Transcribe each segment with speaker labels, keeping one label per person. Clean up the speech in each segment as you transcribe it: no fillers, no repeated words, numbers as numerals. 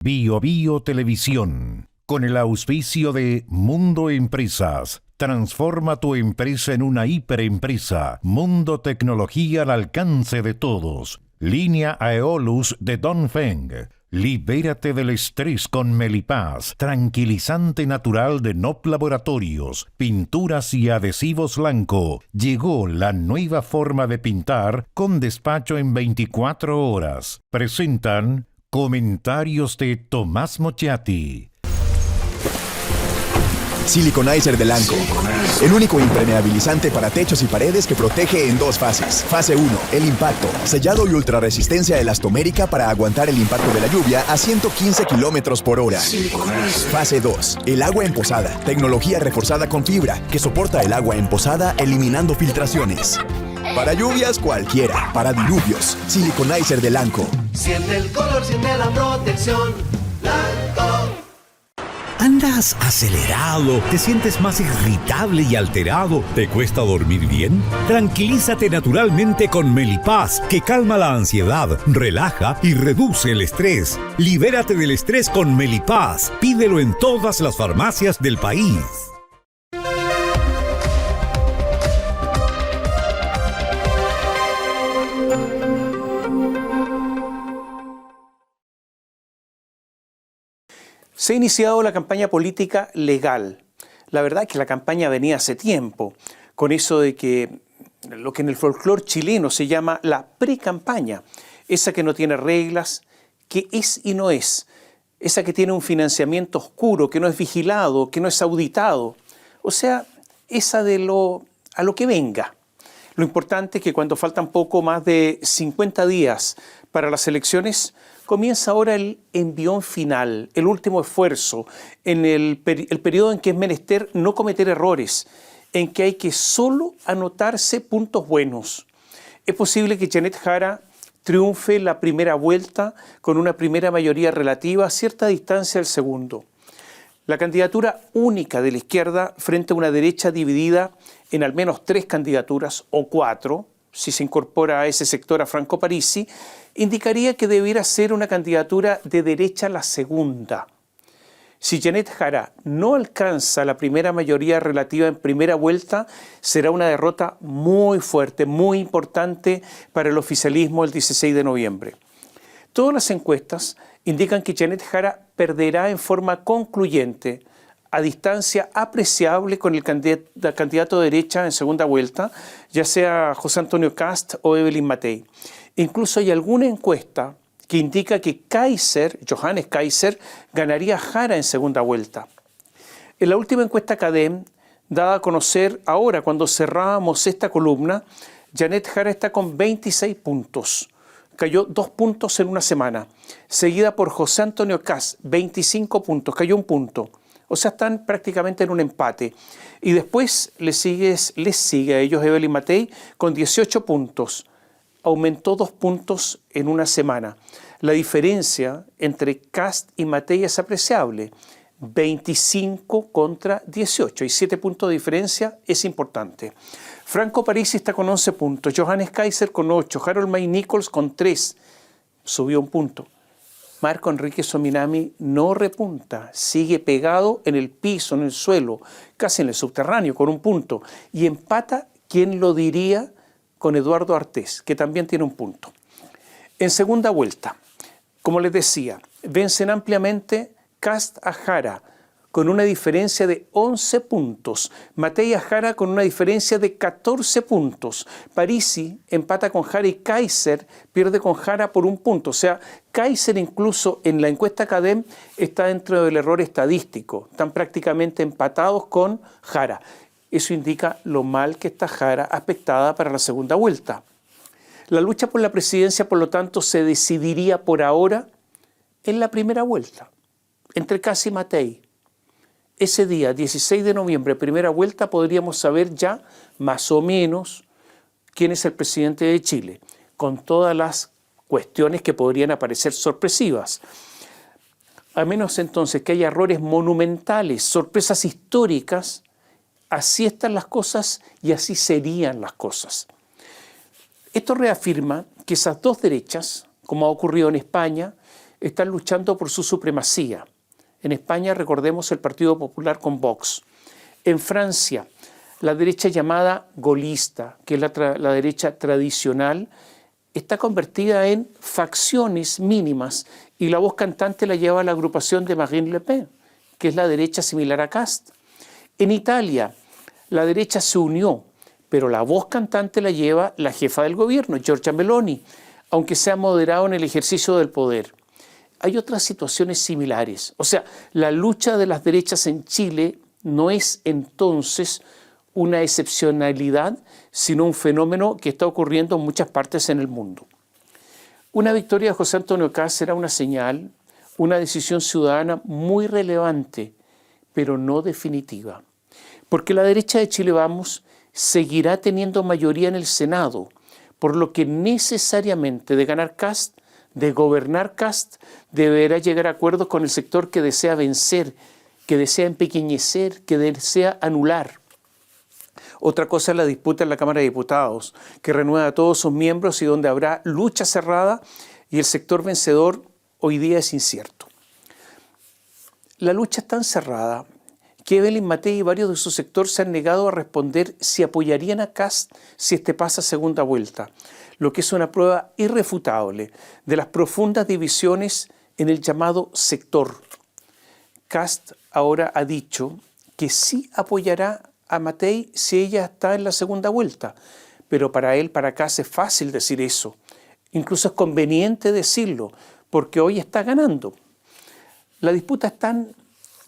Speaker 1: Bio Bio Televisión, con el auspicio de Mundo Empresas. Transforma tu empresa en una hiperempresa. Mundo Tecnología al alcance de todos. Línea Aeolus de Dongfeng. Libérate del estrés con Melipaz, tranquilizante natural de NOP Laboratorios, pinturas y adhesivos blanco. Llegó la nueva forma de pintar con despacho en 24 horas. Presentan comentarios de Tomás Mochiati.
Speaker 2: Siliconizer de Lanco, el único impermeabilizante para techos y paredes que protege en dos fases. Fase 1, el impacto, sellado y ultrarresistencia elastomérica para aguantar el impacto de la lluvia a 115 kilómetros por hora. Fase 2, el agua emposada, tecnología reforzada con fibra que soporta el agua emposada eliminando filtraciones. Para lluvias cualquiera, para diluvios, Siliconizer de Lanco.
Speaker 3: Siente el color, siente la protección, Lanco.
Speaker 4: ¿Andas acelerado? ¿Te sientes más irritable y alterado? ¿Te cuesta dormir bien? Tranquilízate naturalmente con Melipaz, que calma la ansiedad, relaja y reduce el estrés. Libérate del estrés con Melipaz. Pídelo en todas las farmacias del país.
Speaker 5: Se ha iniciado la campaña política legal. La verdad es que la campaña venía hace tiempo, con eso de que lo que en el folclore chileno se llama la pre-campaña, esa que no tiene reglas, que es y no es, esa que tiene un financiamiento oscuro, que no es vigilado, que no es auditado, o sea, esa a lo que venga. Lo importante es que cuando faltan poco más de 50 días para las elecciones, comienza ahora el envión final, el último esfuerzo, en el periodo en que es menester no cometer errores, en que hay que solo anotarse puntos buenos. Es posible que Janet Jara triunfe la primera vuelta con una primera mayoría relativa a cierta distancia del segundo. La candidatura única de la izquierda frente a una derecha dividida en al menos 3 candidaturas o 4, si se incorpora a ese sector a Franco Parisi, indicaría que debiera ser una candidatura de derecha la segunda. Si Janet Jara no alcanza la primera mayoría relativa en primera vuelta, será una derrota muy fuerte, muy importante para el oficialismo el 16 de noviembre. Todas las encuestas indican que Janet Jara perderá en forma concluyente, a distancia apreciable con el candidato de derecha en segunda vuelta, ya sea José Antonio Kast o Evelyn Matei. Incluso hay alguna encuesta que indica que Johannes Kaiser, ganaría a Jara en segunda vuelta. En la última encuesta CADEM, dada a conocer ahora cuando cerrábamos esta columna, Janet Jara está con 26 puntos. Cayó 2 puntos en una semana, seguida por José Antonio Kast, 25 puntos, cayó 1 punto. O sea, están prácticamente en un empate. Y después les sigue a ellos Evelyn Matei con 18 puntos. Aumentó 2 puntos en una semana. La diferencia entre Kast y Matei es apreciable. 25 contra 18. Y 7 puntos de diferencia es importante. Franco Parisi está con 11 puntos. Johannes Kaiser con 8. Harold May Nichols con 3. Subió 1 punto. Marco Enrique Sominami no repunta, sigue pegado en el piso, en el suelo, casi en el subterráneo, con 1 punto. Y empata, ¿quién lo diría?, con Eduardo Artés, que también tiene 1 punto. En segunda vuelta, como les decía, vencen ampliamente Kast a Jara, con una diferencia de 11 puntos. Matei a Jara con una diferencia de 14 puntos. Parisi empata con Jara y Kaiser pierde con Jara por 1 punto. O sea, Kaiser incluso en la encuesta CADEM está dentro del error estadístico. Están prácticamente empatados con Jara. Eso indica lo mal que está Jara aspectada para la segunda vuelta. La lucha por la presidencia, por lo tanto, se decidiría por ahora en la primera vuelta, entre Kast y Matei. Ese día, 16 de noviembre, primera vuelta, podríamos saber ya más o menos quién es el presidente de Chile, con todas las cuestiones que podrían aparecer sorpresivas. A menos entonces que haya errores monumentales, sorpresas históricas, así están las cosas y así serían las cosas. Esto reafirma que esas dos derechas, como ha ocurrido en España, están luchando por su supremacía. En España, recordemos, el Partido Popular con Vox. En Francia, la derecha llamada golista, que es la derecha tradicional, está convertida en facciones mínimas y la voz cantante la lleva la agrupación de Marine Le Pen, que es la derecha similar a Cast. En Italia, la derecha se unió, pero la voz cantante la lleva la jefa del gobierno, Giorgia Meloni, aunque sea moderado en el ejercicio del poder. Hay otras situaciones similares. O sea, la lucha de las derechas en Chile no es entonces una excepcionalidad, sino un fenómeno que está ocurriendo en muchas partes en el mundo. Una victoria de José Antonio Kast será una señal, una decisión ciudadana muy relevante, pero no definitiva. Porque la derecha de Chile Vamos seguirá teniendo mayoría en el Senado, por lo que necesariamente de ganar Kast, de gobernar Kast, deberá llegar a acuerdos con el sector que desea vencer, que desea empequeñecer, que desea anular. Otra cosa es la disputa en la Cámara de Diputados, que renueva a todos sus miembros y donde habrá lucha cerrada y el sector vencedor hoy día es incierto. La lucha es tan cerrada que Evelyn Matei y varios de su sector se han negado a responder si apoyarían a Kast si este pasa a segunda vuelta, lo que es una prueba irrefutable de las profundas divisiones en el llamado sector. Kast ahora ha dicho que sí apoyará a Matei si ella está en la segunda vuelta, pero para él, para Kast es fácil decir eso. Incluso es conveniente decirlo, porque hoy está ganando. La disputa es tan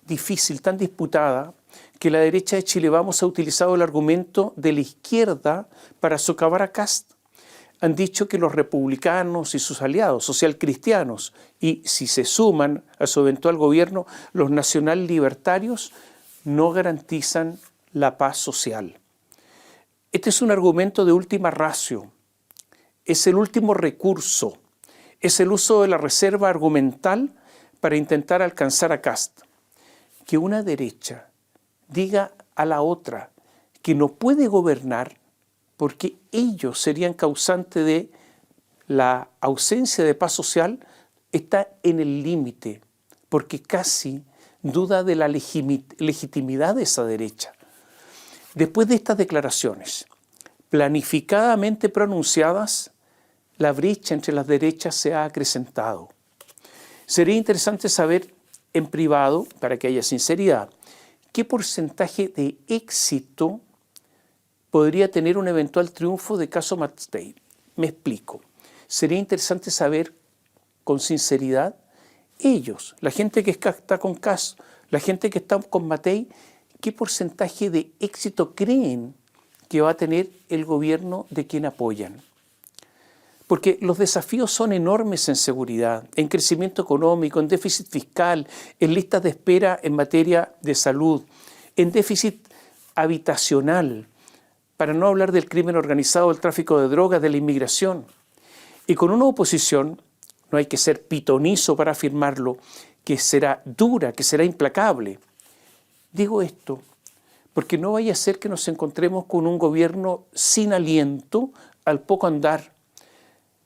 Speaker 5: difícil, tan disputada, que la derecha de Chile Vamos ha utilizado el argumento de la izquierda para socavar a Kast. Han dicho que los republicanos y sus aliados socialcristianos, y si se suman a su eventual gobierno, los nacional libertarios, no garantizan la paz social. Este es un argumento de última ratio, es el último recurso, es el uso de la reserva argumental para intentar alcanzar a Kast. Que una derecha diga a la otra que no puede gobernar porque ellos serían causantes de la ausencia de paz social está en el límite, porque casi duda de la legitimidad de esa derecha. Después de estas declaraciones, planificadamente pronunciadas, la brecha entre las derechas se ha acrecentado. Sería interesante saber en privado, para que haya sinceridad, qué porcentaje de éxito podría tener un eventual triunfo de caso Matei. Me explico. Sería interesante saber con sinceridad ellos, la gente que está con Kast, la gente que está con Matei, qué porcentaje de éxito creen que va a tener el gobierno de quien apoyan. Porque los desafíos son enormes en seguridad, en crecimiento económico, en déficit fiscal, en listas de espera en materia de salud, en déficit habitacional, para no hablar del crimen organizado, del tráfico de drogas, de la inmigración. Y con una oposición, no hay que ser pitonizo para afirmarlo, que será dura, que será implacable. Digo esto porque no vaya a ser que nos encontremos con un gobierno sin aliento, al poco andar,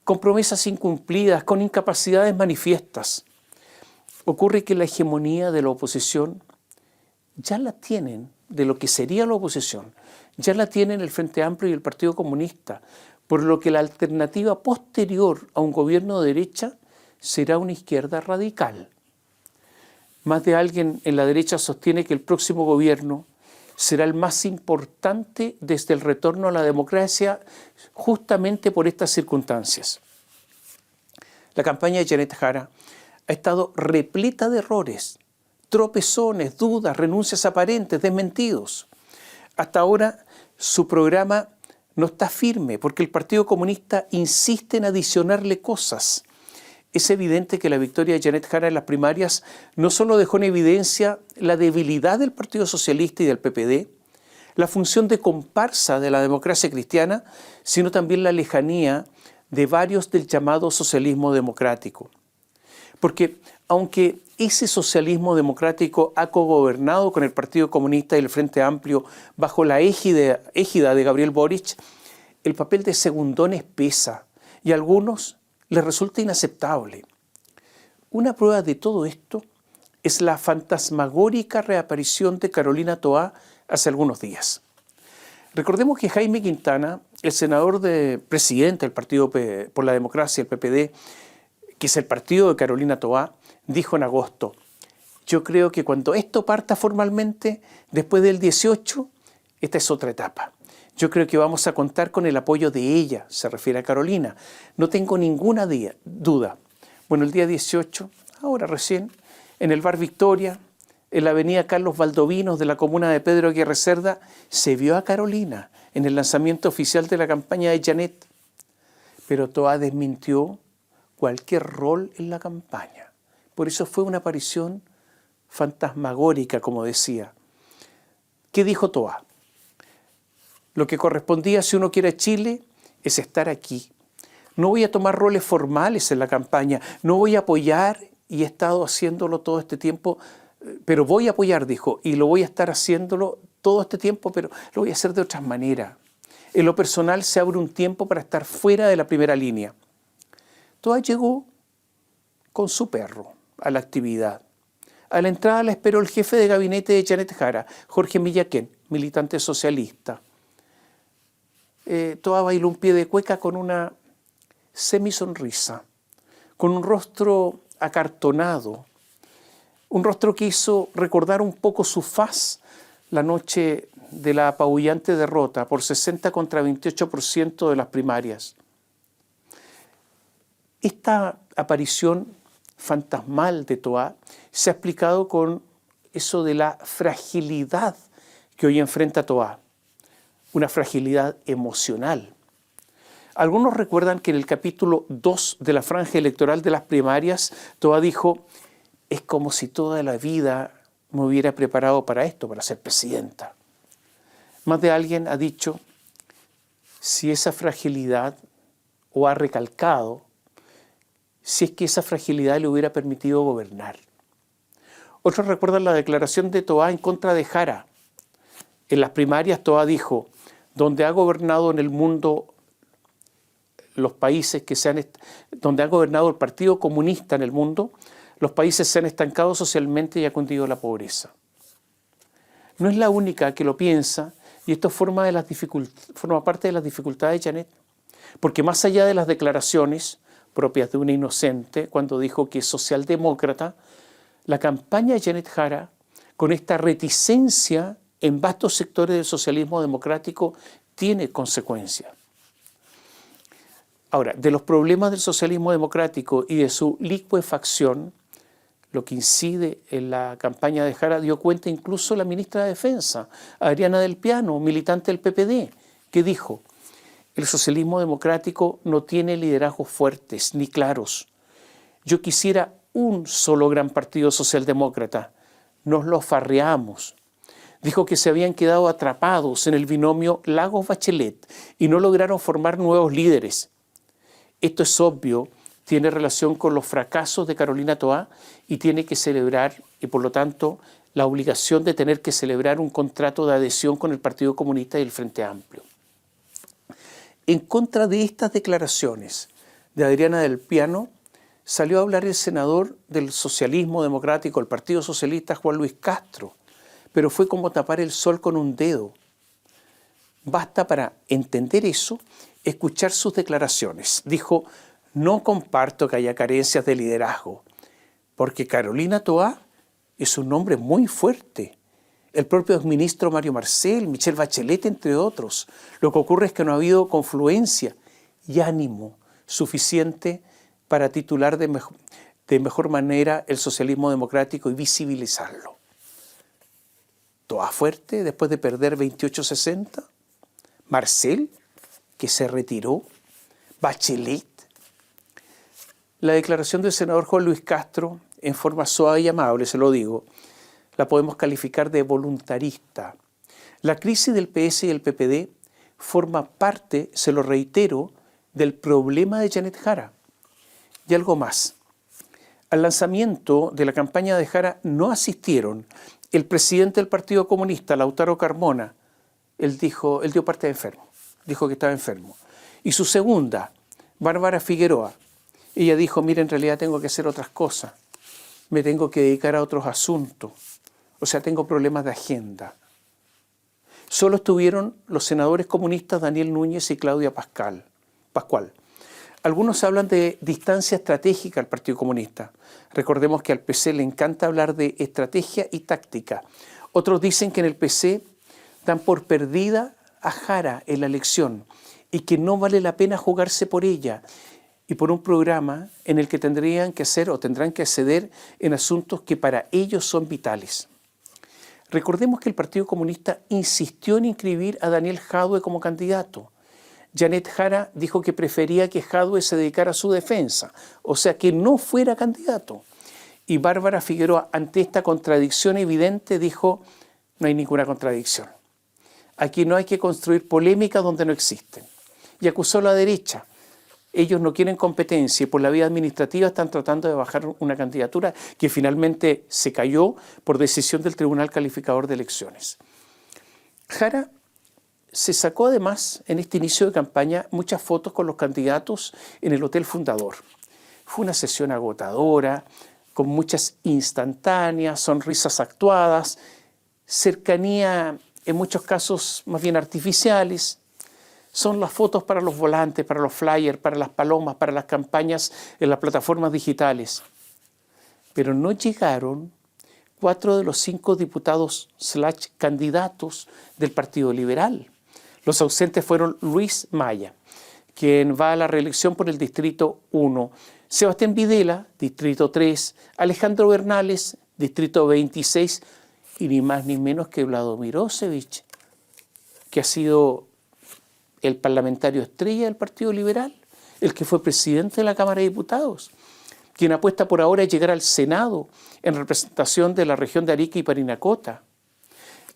Speaker 5: con promesas incumplidas, con incapacidades manifiestas. Ocurre que la hegemonía de la oposición ya la tienen, de lo que sería la oposición, ya la tienen el Frente Amplio y el Partido Comunista, por lo que la alternativa posterior a un gobierno de derecha será una izquierda radical. Más de alguien en la derecha sostiene que el próximo gobierno será el más importante desde el retorno a la democracia justamente por estas circunstancias. La campaña de Janet Jara ha estado repleta de errores, tropezones, dudas, renuncias aparentes, desmentidos. Hasta ahora su programa no está firme porque el Partido Comunista insiste en adicionarle cosas. Es evidente que la victoria de Janet Jara en las primarias no solo dejó en evidencia la debilidad del Partido Socialista y del PPD, la función de comparsa de la democracia cristiana, sino también la lejanía de varios del llamado socialismo democrático. Porque aunque ese socialismo democrático ha cogobernado con el Partido Comunista y el Frente Amplio bajo la égida de Gabriel Boric, el papel de segundones pesa y a algunos les resulta inaceptable. Una prueba de todo esto es la fantasmagórica reaparición de Carolina Toá hace algunos días. Recordemos que Jaime Quintana, el senador presidente del Partido por la Democracia, el PPD, que es el partido de Carolina Toá, dijo en agosto: yo creo que cuando esto parta formalmente, después del 18, esta es otra etapa. Yo creo que vamos a contar con el apoyo de ella, se refiere a Carolina. No tengo ninguna duda. Bueno, el día 18, ahora recién, en el Bar Victoria, en la avenida Carlos Valdovinos de la comuna de Pedro Aguirre Cerda, se vio a Carolina en el lanzamiento oficial de la campaña de Janet. Pero Toá desmintió cualquier rol en la campaña. Por eso fue una aparición fantasmagórica, como decía. ¿Qué dijo Toá? Lo que correspondía si uno quiere Chile es estar aquí. No voy a tomar roles formales en la campaña, no voy a apoyar, y he estado haciéndolo todo este tiempo, pero voy a apoyar, dijo, y lo voy a estar haciéndolo todo este tiempo, pero lo voy a hacer de otras maneras. En lo personal se abre un tiempo para estar fuera de la primera línea. Toá llegó con su perro a la actividad. A la entrada la esperó el jefe de gabinete de Janet Jara, Jorge Millaquén, militante socialista. Toá bailó un pie de cueca con una semisonrisa, con un rostro acartonado, un rostro que hizo recordar un poco su faz la noche de la apabullante derrota por 60 contra 28% de las primarias. Esta aparición fantasmal de Toá se ha explicado con eso de la fragilidad que hoy enfrenta Toá, una fragilidad emocional. Algunos recuerdan que en el capítulo 2 de la franja electoral de las primarias, Toá dijo: es como si toda la vida me hubiera preparado para esto, para ser presidenta. Más de alguien ha dicho, si esa fragilidad, o ha recalcado, si es que esa fragilidad le hubiera permitido gobernar. Otros recuerdan la declaración de Toá en contra de Jara. En las primarias Toá dijo: donde ha gobernado en el mundo los países donde ha gobernado el Partido Comunista en el mundo, los países se han estancado socialmente y ha cundido la pobreza. No es la única que lo piensa, y esto forma parte de las dificultades de Janet, porque más allá de las declaraciones propias de una inocente, cuando dijo que es socialdemócrata, la campaña de Janet Jara, con esta reticencia en vastos sectores del socialismo democrático, tiene consecuencias. Ahora, de los problemas del socialismo democrático y de su licuefacción, lo que incide en la campaña de Jara dio cuenta incluso la ministra de Defensa, Adriana del Piano, militante del PPD, que dijo: el socialismo democrático no tiene liderazgos fuertes ni claros. Yo quisiera un solo gran partido socialdemócrata. Nos lo farreamos. Dijo que se habían quedado atrapados en el binomio Lagos-Bachelet y no lograron formar nuevos líderes. Esto es obvio, tiene relación con los fracasos de Carolina Toá y tiene que celebrar, y por lo tanto la obligación de tener que celebrar un contrato de adhesión con el Partido Comunista y el Frente Amplio. En contra de estas declaraciones de Adriana del Piano, salió a hablar el senador del socialismo democrático, el Partido Socialista, Juan Luis Castro, pero fue como tapar el sol con un dedo. Basta para entender eso escuchar sus declaraciones. Dijo: no comparto que haya carencias de liderazgo, porque Carolina Toá es un hombre muy fuerte. El propio exministro Mario Marcel, Michelle Bachelet, entre otros. Lo que ocurre es que no ha habido confluencia y ánimo suficiente para titular de mejor manera el socialismo democrático y visibilizarlo. Toá fuerte después de perder 28-60. Marcel, que se retiró. Bachelet. La declaración del senador Juan Luis Castro, en forma suave y amable, se lo digo, la podemos calificar de voluntarista. La crisis del PS y el PPD forma parte, se lo reitero, del problema de Janet Jara. Y algo más. Al lanzamiento de la campaña de Jara no asistieron el presidente del Partido Comunista, Lautaro Carmona. Él dio parte de enfermo, dijo que estaba enfermo. Y su segunda, Bárbara Figueroa, ella dijo: mira, en realidad tengo que hacer otras cosas. me tengo que dedicar a otros asuntos. O sea, tengo problemas de agenda. Solo estuvieron los senadores comunistas Daniel Núñez y Claudia Pascual. Algunos hablan de distancia estratégica al Partido Comunista. Recordemos que al PC le encanta hablar de estrategia y táctica. Otros dicen que en el PC dan por perdida a Jara en la elección y que no vale la pena jugarse por ella y por un programa en el que tendrán que ceder en asuntos que para ellos son vitales. Recordemos que el Partido Comunista insistió en inscribir a Daniel Jadue como candidato. Janet Jara dijo que prefería que Jadue se dedicara a su defensa, o sea, que no fuera candidato. Y Bárbara Figueroa, ante esta contradicción evidente, dijo: no hay ninguna contradicción. Aquí no hay que construir polémica donde no existen. Y acusó a la derecha. Ellos no quieren competencia y por la vía administrativa están tratando de bajar una candidatura que finalmente se cayó por decisión del Tribunal Calificador de Elecciones. Jara se sacó además en este inicio de campaña muchas fotos con los candidatos en el Hotel Fundador. Fue una sesión agotadora, con muchas instantáneas, sonrisas actuadas, cercanía en muchos casos más bien artificiales. Son las fotos para los volantes, para los flyers, para las palomas, para las campañas en las plataformas digitales. Pero no llegaron 4 de los 5 diputados / candidatos del Partido Liberal. Los ausentes fueron Luis Maya, quien va a la reelección por el Distrito 1, Sebastián Videla, Distrito 3, Alejandro Bernales, Distrito 26, y ni más ni menos que Vladimir Osevich, que ha sido el parlamentario estrella del Partido Liberal, el que fue presidente de la Cámara de Diputados, quien apuesta por ahora a llegar al Senado en representación de la región de Arica y Parinacota.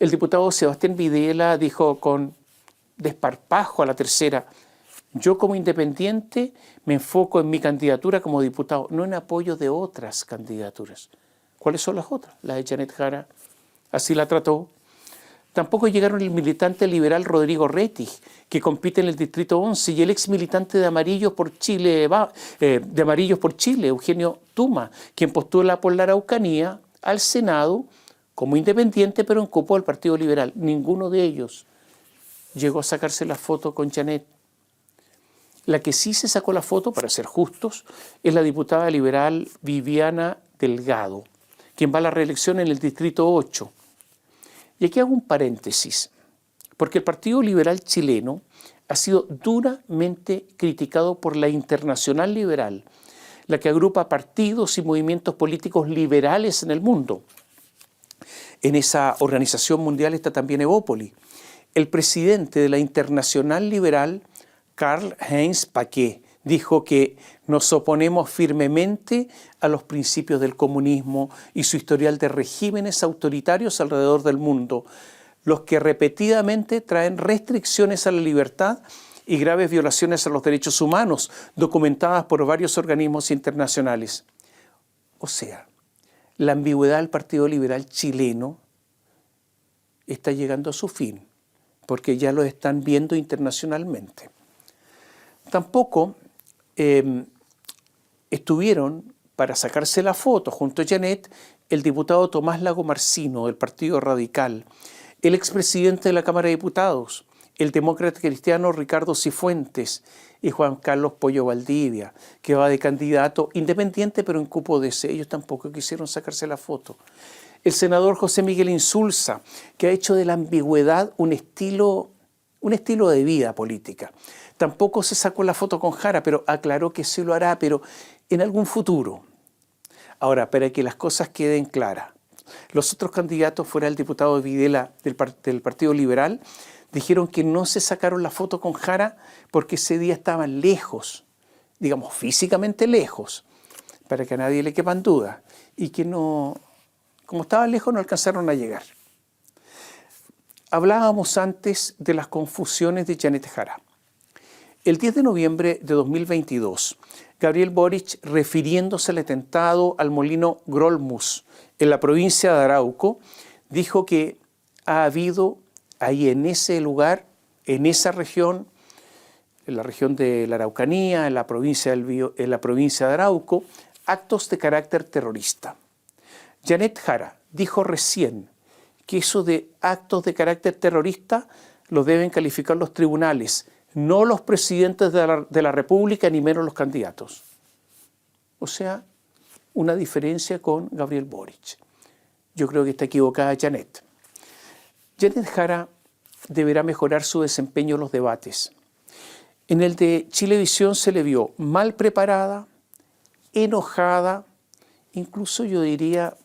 Speaker 5: El diputado Sebastián Videla dijo con desparpajo a La Tercera: yo como independiente me enfoco en mi candidatura como diputado, no en apoyo de otras candidaturas. ¿Cuáles son las otras? La de Janet Jara, así la trató. Tampoco llegaron el militante liberal Rodrigo Rettig, que compite en el Distrito 11, y el ex militante de Amarillos por Chile, Eugenio Tuma, quien postula por la Araucanía al Senado como independiente, pero en cupo del Partido Liberal. Ninguno de ellos llegó a sacarse la foto con Janet. La que sí se sacó la foto, para ser justos, es la diputada liberal Viviana Delgado, quien va a la reelección en el Distrito 8. Y aquí hago un paréntesis, porque el Partido Liberal chileno ha sido duramente criticado por la Internacional Liberal, la que agrupa partidos y movimientos políticos liberales en el mundo. En esa organización mundial está también Evópoli. El presidente de la Internacional Liberal, Karl-Heinz Paquet, dijo que nos oponemos firmemente a los principios del comunismo y su historial de regímenes autoritarios alrededor del mundo, los que repetidamente traen restricciones a la libertad y graves violaciones a los derechos humanos, documentadas por varios organismos internacionales. O sea, la ambigüedad del Partido Liberal chileno está llegando a su fin, porque ya lo están viendo internacionalmente. Tampoco estuvieron para sacarse la foto junto a Janet el diputado Tomás Lago Marcino del Partido Radical, el expresidente de la Cámara de Diputados, el demócrata cristiano Ricardo Cifuentes y Juan Carlos Pollo Valdivia, que va de candidato independiente pero en cupo de ese. Ellos tampoco quisieron sacarse la foto. El senador José Miguel Insulza, que ha hecho de la ambigüedad un estilo de vida política. Tampoco se sacó la foto con Jara, pero aclaró que sí lo hará, pero en algún futuro. Ahora, para que las cosas queden claras, los otros candidatos, fuera el diputado Videla del Partido Liberal, dijeron que no se sacaron la foto con Jara porque ese día estaban lejos, digamos físicamente lejos, para que a nadie le quepan dudas, y que no, como estaban lejos, no alcanzaron a llegar. Hablábamos antes de las confusiones de Janet Jara. El 10 de noviembre de 2022, Gabriel Boric, refiriéndose al atentado al molino Grolmus en la provincia de Arauco, dijo que ha habido ahí en ese lugar, en esa región, en la región de la Araucanía, en la provincia de Arauco, actos de carácter terrorista. Janet Jara dijo recién que eso de actos de carácter terrorista lo deben calificar los tribunales, no los presidentes de la República, ni menos los candidatos. O sea, una diferencia con Gabriel Boric. Yo creo que está equivocada Janet. Janet Jara deberá mejorar su desempeño en los debates. En el de Chilevisión se le vio mal preparada, enojada, incluso yo diría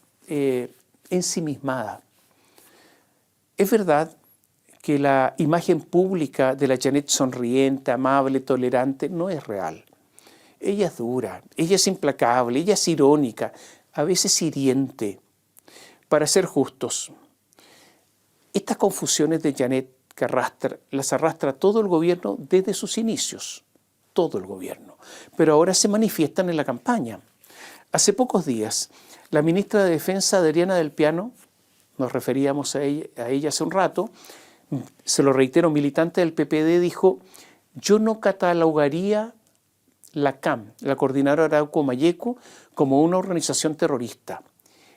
Speaker 5: ensimismada. Es verdad que la imagen pública de la Janet sonriente, amable, tolerante, no es real. Ella es dura, ella es implacable, ella es irónica, a veces hiriente. Para ser justos, estas confusiones de Janet que las arrastra todo el gobierno desde sus inicios, todo el gobierno, pero ahora se manifiestan en la campaña. Hace pocos días, la ministra de Defensa, Adriana del Piano, nos referíamos a ella hace un rato, se lo reitero, militante del PPD, dijo: yo no catalogaría la CAM, la Coordinadora Arauco-Mayeco, como una organización terrorista.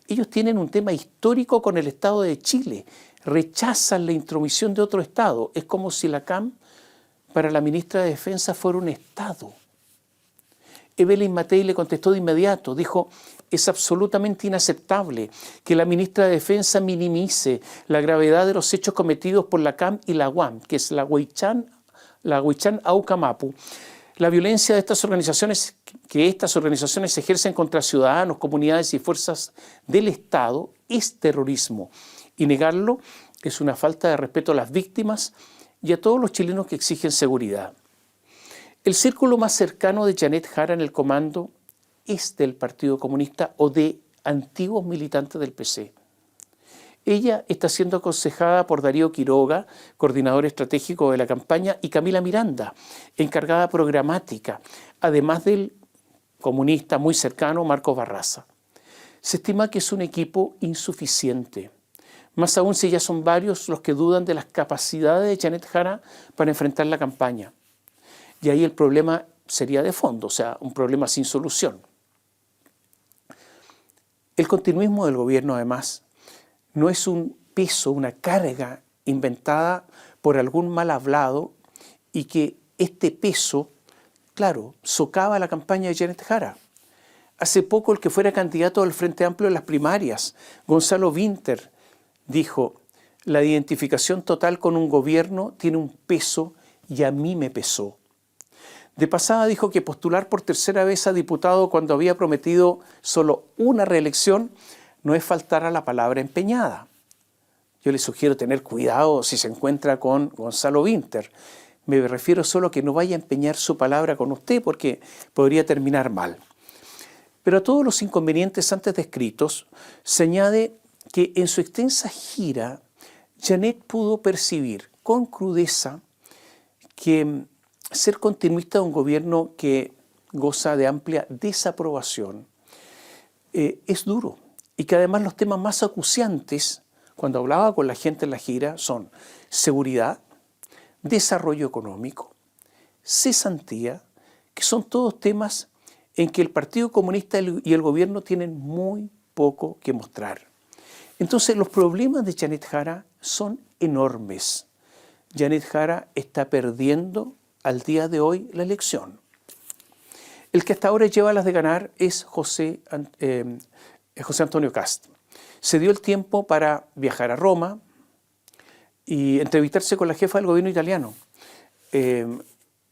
Speaker 5: Ellos tienen un tema histórico con el Estado de Chile, rechazan la intromisión de otro Estado. Es como si la CAM, para la ministra de Defensa, fuera un Estado. Evelyn Matei le contestó de inmediato, dijo: es absolutamente inaceptable que la ministra de Defensa minimice la gravedad de los hechos cometidos por la CAM y la UAM, que es la Huaychán Aucamapu. La violencia de estas organizaciones ejercen contra ciudadanos, comunidades y fuerzas del Estado es terrorismo. Y negarlo es una falta de respeto a las víctimas y a todos los chilenos que exigen seguridad. El círculo más cercano de Janet Jara en el comando es del Partido Comunista o de antiguos militantes del PC. Ella está siendo aconsejada por Darío Quiroga, coordinador estratégico de la campaña, y Camila Miranda, encargada programática, además del comunista muy cercano Marcos Barraza. Se estima que es un equipo insuficiente, más aún si ya son varios los que dudan de las capacidades de Janet Jara para enfrentar la campaña. Y ahí el problema sería de fondo, o sea, un problema sin solución. El continuismo del gobierno, además, no es un peso, una carga inventada por algún mal hablado y que este peso, claro, socava la campaña de Janet Jara. Hace poco el que fuera candidato del Frente Amplio en las primarias, Gonzalo Winter, dijo: la identificación total con un gobierno tiene un peso y a mí me pesó. De pasada dijo que postular por tercera vez a diputado cuando había prometido solo una reelección no es faltar a la palabra empeñada. Yo le sugiero tener cuidado si se encuentra con Gonzalo Winter. Me refiero solo a que no vaya a empeñar su palabra con usted porque podría terminar mal. Pero a todos los inconvenientes antes descritos se añade que en su extensa gira Janet pudo percibir con crudeza que ser continuista de un gobierno que goza de amplia desaprobación es duro y que además los temas más acuciantes cuando hablaba con la gente en la gira son seguridad, desarrollo económico, cesantía, que son todos temas en que el Partido Comunista y el gobierno tienen muy poco que mostrar. Entonces los problemas de Janet Jara son enormes. Janet Jara está perdiendo al día de hoy la elección. El que hasta ahora lleva las de ganar es José Antonio Cast. Se dio el tiempo para viajar a Roma y entrevistarse con la jefa del gobierno italiano,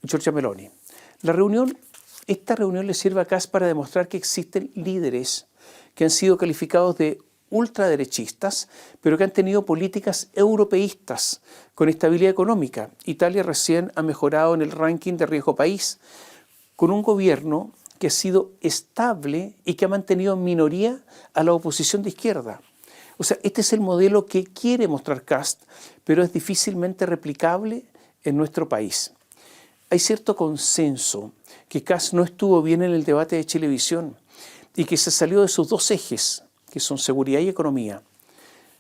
Speaker 5: Giorgia Meloni. Esta reunión le sirve a Cast para demostrar que existen líderes que han sido calificados de ultraderechistas, pero que han tenido políticas europeístas con estabilidad económica. Italia recién ha mejorado en el ranking de riesgo país, con un gobierno que ha sido estable y que ha mantenido en minoría a la oposición de izquierda. O sea, este es el modelo que quiere mostrar Cast, pero es difícilmente replicable en nuestro país. Hay cierto consenso que Cast no estuvo bien en el debate de Chilevisión y que se salió de sus dos ejes, que son seguridad y economía.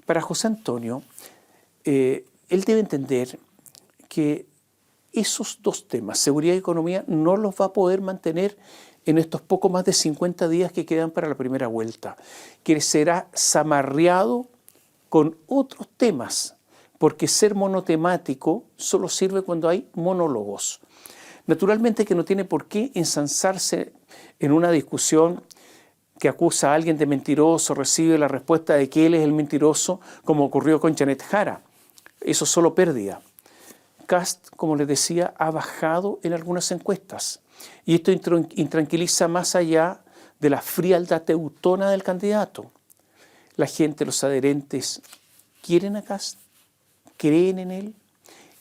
Speaker 5: Para José Antonio, él debe entender que esos dos temas, seguridad y economía, no los va a poder mantener en estos poco más de 50 días que quedan para la primera vuelta, que será zamarreado con otros temas, porque ser monotemático solo sirve cuando hay monólogos. Naturalmente que no tiene por qué ensansarse en una discusión que acusa a alguien de mentiroso, recibe la respuesta de que él es el mentiroso, como ocurrió con Janet Jara. Eso es solo pérdida. Kast, como les decía, ha bajado en algunas encuestas. Y esto intranquiliza más allá de la frialdad teutona del candidato. La gente, los adherentes, ¿quieren a Kast? ¿Creen en él?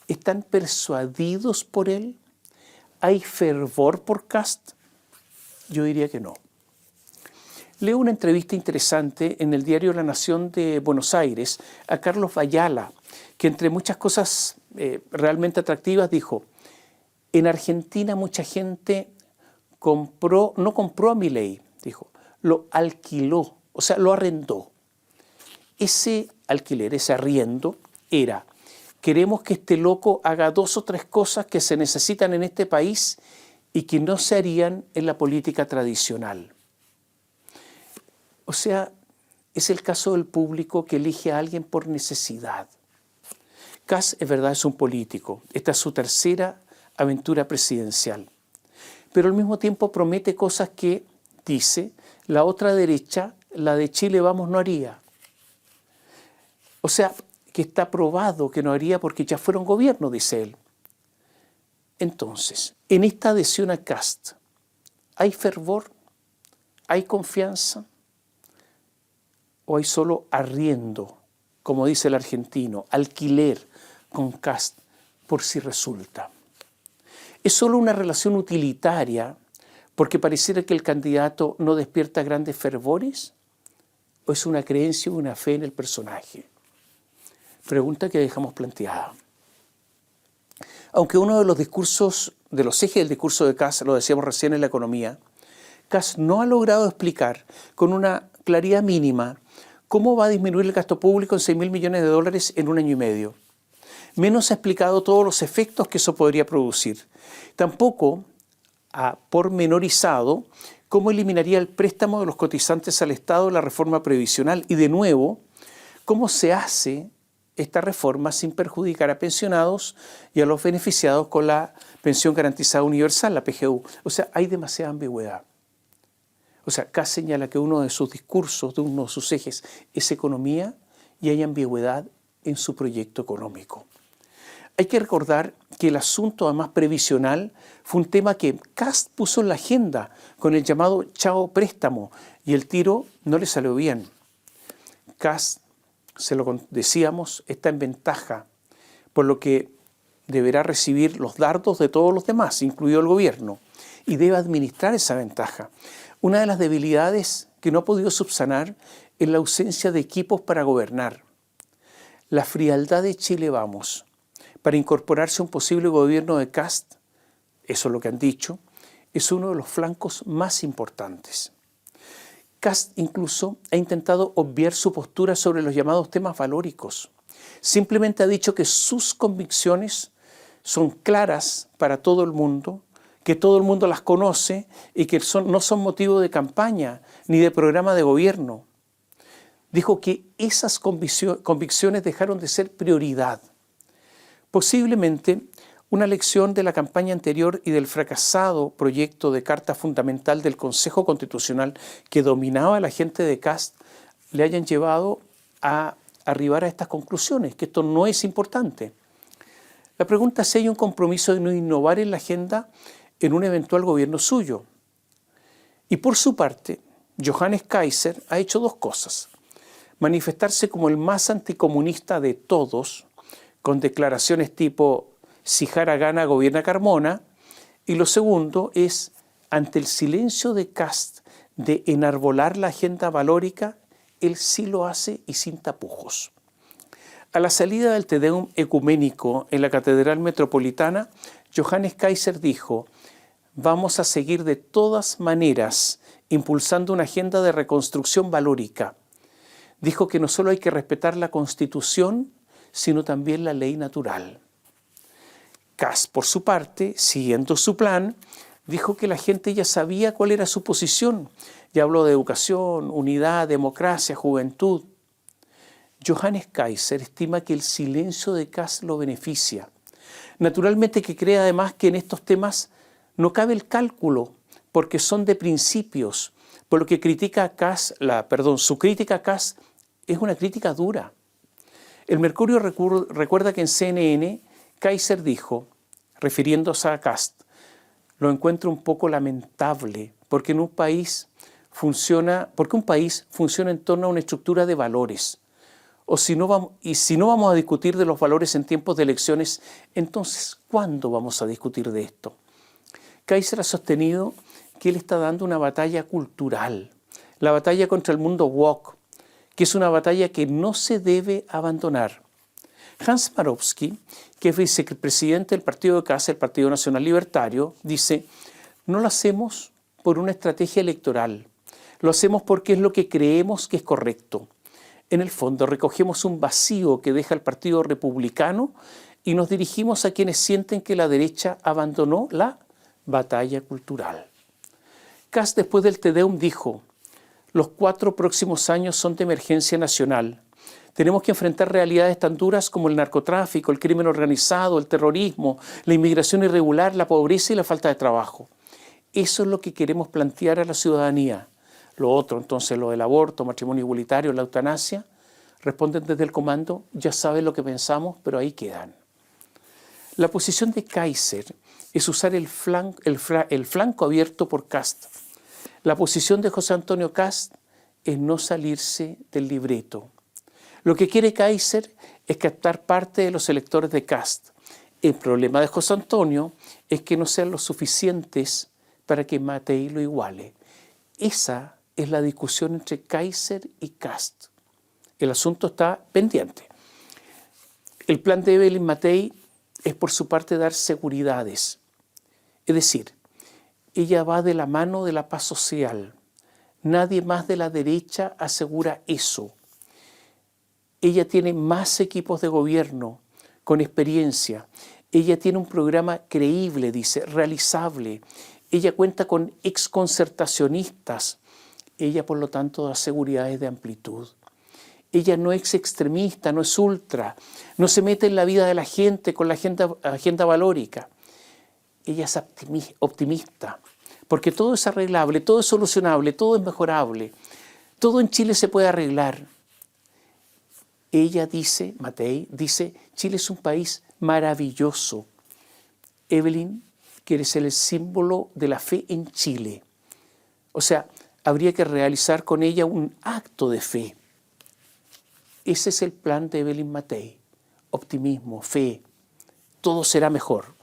Speaker 5: ¿Están persuadidos por él? ¿Hay fervor por Kast? Yo diría que no. Leo una entrevista interesante en el diario La Nación de Buenos Aires a Carlos Ayala, que entre muchas cosas realmente atractivas dijo: en Argentina mucha gente no compró a Milei, dijo, lo alquiló, o sea, lo arrendó. Ese alquiler, ese arriendo, era: queremos que este loco haga 2 o 3 cosas que se necesitan en este país y que no se harían en la política tradicional. O sea, es el caso del público que elige a alguien por necesidad. Kast, es verdad, es un político. Esta es su tercera aventura presidencial. Pero al mismo tiempo promete cosas que, dice, la otra derecha, la de Chile Vamos, no haría. O sea, que está probado que no haría porque ya fueron gobierno, dice él. Entonces, en esta adhesión a Kast, ¿hay fervor? ¿Hay confianza? ¿O hay solo arriendo, como dice el argentino, alquiler con Kast por si resulta? ¿Es solo una relación utilitaria porque pareciera que el candidato no despierta grandes fervores? ¿O es una creencia o una fe en el personaje? Pregunta que dejamos planteada. Aunque uno de los ejes del discurso de Kast, lo decíamos recién en la economía, Kast no ha logrado explicar con una claridad mínima cómo va a disminuir el gasto público en $6.000 millones en 1 año y medio. Menos ha explicado todos los efectos que eso podría producir. Tampoco ha pormenorizado cómo eliminaría el préstamo de los cotizantes al Estado de la reforma previsional y, de nuevo, cómo se hace esta reforma sin perjudicar a pensionados y a los beneficiados con la pensión garantizada universal, la PGU. O sea, hay demasiada ambigüedad. O sea, Kast señala que uno de sus discursos, de uno de sus ejes, es economía y hay ambigüedad en su proyecto económico. Hay que recordar que el asunto, además previsional, fue un tema que Kast puso en la agenda con el llamado chao préstamo y el tiro no le salió bien. Kast, se lo decíamos, está en ventaja, por lo que deberá recibir los dardos de todos los demás, incluido el gobierno, y debe administrar esa ventaja. Una de las debilidades que no ha podido subsanar es la ausencia de equipos para gobernar. La frialdad de Chile Vamos para incorporarse a un posible gobierno de Kast, eso es lo que han dicho, es uno de los flancos más importantes. Kast incluso ha intentado obviar su postura sobre los llamados temas valóricos. Simplemente ha dicho que sus convicciones son claras para todo el mundo, que todo el mundo las conoce y que no son motivo de campaña ni de programa de gobierno. Dijo que esas convicciones dejaron de ser prioridad. Posiblemente una lección de la campaña anterior y del fracasado proyecto de Carta Fundamental del Consejo Constitucional que dominaba a la gente de Kast le hayan llevado a arribar a estas conclusiones, que esto no es importante. La pregunta es si hay un compromiso de no innovar en la agenda en un eventual gobierno suyo. Y por su parte, Johannes Kaiser ha hecho 2 cosas. Manifestarse como el más anticomunista de todos, con declaraciones tipo si Jara gana, gobierna Carmona. Y lo segundo es, ante el silencio de Kast de enarbolar la agenda valórica, él sí lo hace y sin tapujos. A la salida del Te Deum ecuménico en la Catedral Metropolitana, Johannes Kaiser dijo: vamos a seguir de todas maneras impulsando una agenda de reconstrucción valórica. Dijo que no solo hay que respetar la Constitución, sino también la ley natural. Kast, por su parte, siguiendo su plan, dijo que la gente ya sabía cuál era su posición. Ya habló de educación, unidad, democracia, juventud. Johannes Kaiser estima que el silencio de Kast lo beneficia. Naturalmente que cree además que en estos temas no cabe el cálculo, porque son de principios, por lo que critica a Kast, su crítica a Kast es una crítica dura. El Mercurio recuerda que en CNN Kaiser dijo, refiriéndose a Kast, lo encuentro un poco lamentable, porque un país funciona en torno a una estructura de valores. Si no vamos a discutir de los valores en tiempos de elecciones, entonces, ¿cuándo vamos a discutir de esto? Kaiser ha sostenido que él está dando una batalla cultural, la batalla contra el mundo woke, que es una batalla que no se debe abandonar. Hans Marowski, que es vicepresidente del partido de Kast, el Partido Nacional Libertario, dice, no lo hacemos por una estrategia electoral, lo hacemos porque es lo que creemos que es correcto. En el fondo recogemos un vacío que deja el Partido Republicano y nos dirigimos a quienes sienten que la derecha abandonó la batalla cultural. Kast, después del Te Deum, dijo, los 4 próximos años son de emergencia nacional. Tenemos que enfrentar realidades tan duras como el narcotráfico, el crimen organizado, el terrorismo, la inmigración irregular, la pobreza y la falta de trabajo. Eso es lo que queremos plantear a la ciudadanía. Lo otro, entonces, lo del aborto, matrimonio igualitario, la eutanasia, responden desde el comando, ya saben lo que pensamos, pero ahí quedan. La posición de Kaiser es usar el flanco abierto por Kast. La posición de José Antonio Kast es no salirse del libreto. Lo que quiere Kaiser es captar parte de los electores de Kast. El problema de José Antonio es que no sean lo suficientes para que Matei lo iguale. Esa es la discusión entre Kaiser y Kast. El asunto está pendiente. El plan de Evelyn Matei es por su parte dar seguridades. Es decir, ella va de la mano de la paz social. Nadie más de la derecha asegura eso. Ella tiene más equipos de gobierno con experiencia. Ella tiene un programa creíble, dice, realizable. Ella cuenta con exconcertacionistas. Ella, por lo tanto, da seguridades de amplitud. Ella no es extremista, no es ultra, no se mete en la vida de la gente con la agenda valórica. Ella es optimista, porque todo es arreglable, todo es solucionable, todo es mejorable. Todo en Chile se puede arreglar. Ella dice, Matei, dice, Chile es un país maravilloso. Evelyn quiere ser el símbolo de la fe en Chile. O sea, habría que realizar con ella un acto de fe. Ese es el plan de Evelyn Matei. Optimismo, fe, todo será mejor.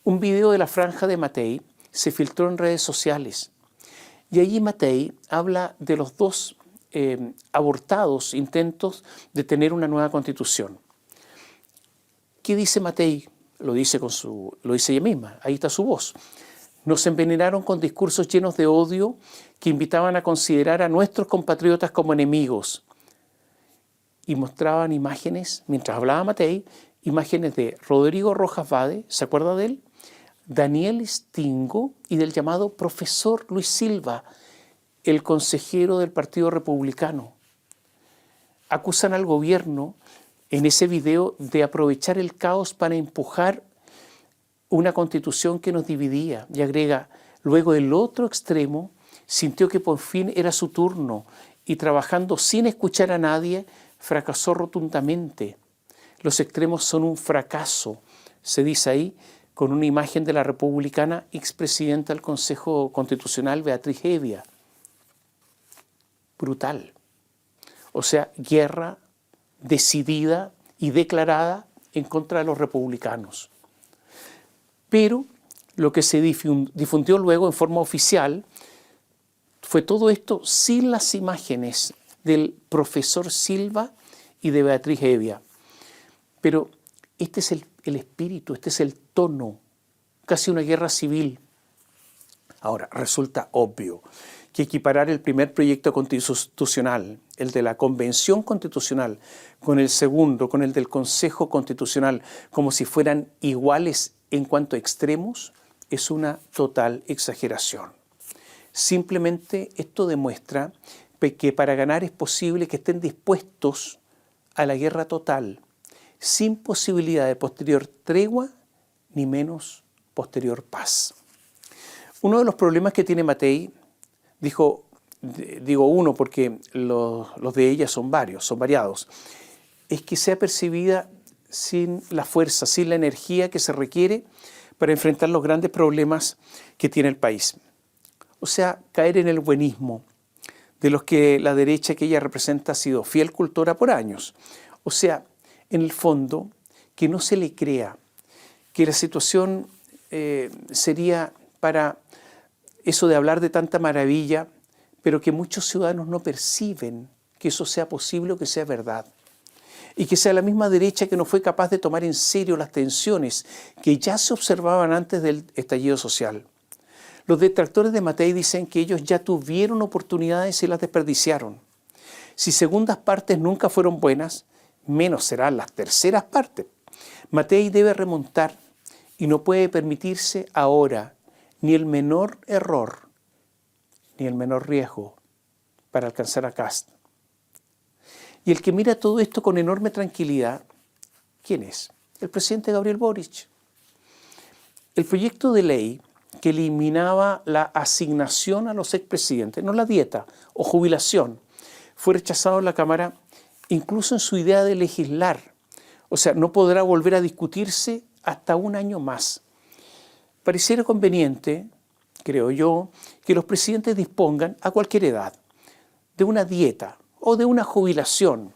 Speaker 5: Un video de la franja de Matei se filtró en redes sociales y allí Matei habla de los 2 abortados intentos de tener una nueva constitución. ¿Qué dice Matei? Lo dice ella misma, ahí está su voz. Nos envenenaron con discursos llenos de odio que invitaban a considerar a nuestros compatriotas como enemigos. Y mostraban imágenes, mientras hablaba Matei, imágenes de Rodrigo Rojas Vade, ¿se acuerda de él? Daniel Stingo y del llamado profesor Luis Silva, el consejero del Partido Republicano. Acusan al gobierno en ese video de aprovechar el caos para empujar una constitución que nos dividía. Y agrega, luego el otro extremo sintió que por fin era su turno y trabajando sin escuchar a nadie, fracasó rotundamente. Los extremos son un fracaso, se dice ahí, con una imagen de la republicana expresidenta del Consejo Constitucional, Beatriz Hevia. Brutal. O sea, guerra decidida y declarada en contra de los republicanos. Pero lo que se difundió luego en forma oficial fue todo esto sin las imágenes del profesor Silva y de Beatriz Hevia. Pero este es el espíritu, este es el tono, casi una guerra civil. Ahora, resulta obvio que equiparar el primer proyecto constitucional, el de la Convención Constitucional, con el segundo, con el del Consejo Constitucional, como si fueran iguales en cuanto a extremos, es una total exageración. Simplemente esto demuestra que para ganar es posible que estén dispuestos a la guerra total, sin posibilidad de posterior tregua, ni menos posterior paz. Uno de los problemas que tiene Matei, digo uno porque los de ella son variados, es que sea percibida sin la fuerza, sin la energía que se requiere para enfrentar los grandes problemas que tiene el país. O sea, caer en el buenismo, de los que la derecha que ella representa ha sido fiel cultora por años. O sea, en el fondo, que no se le crea que la situación sería para eso de hablar de tanta maravilla, pero que muchos ciudadanos no perciben que eso sea posible o que sea verdad. Y que sea la misma derecha que no fue capaz de tomar en serio las tensiones que ya se observaban antes del estallido social. Los detractores de Matei dicen que ellos ya tuvieron oportunidades y las desperdiciaron. Si segundas partes nunca fueron buenas, menos serán las terceras partes. Matei debe remontar y no puede permitirse ahora ni el menor error, ni el menor riesgo para alcanzar a Kast. Y el que mira todo esto con enorme tranquilidad, ¿quién es? El presidente Gabriel Boric. El proyecto de ley que eliminaba la asignación a los expresidentes, no la dieta o jubilación, fue rechazado en la Cámara incluso en su idea de legislar. O sea, no podrá volver a discutirse hasta un año más. Pareciera conveniente, creo yo, que los presidentes dispongan a cualquier edad de una dieta o de una jubilación,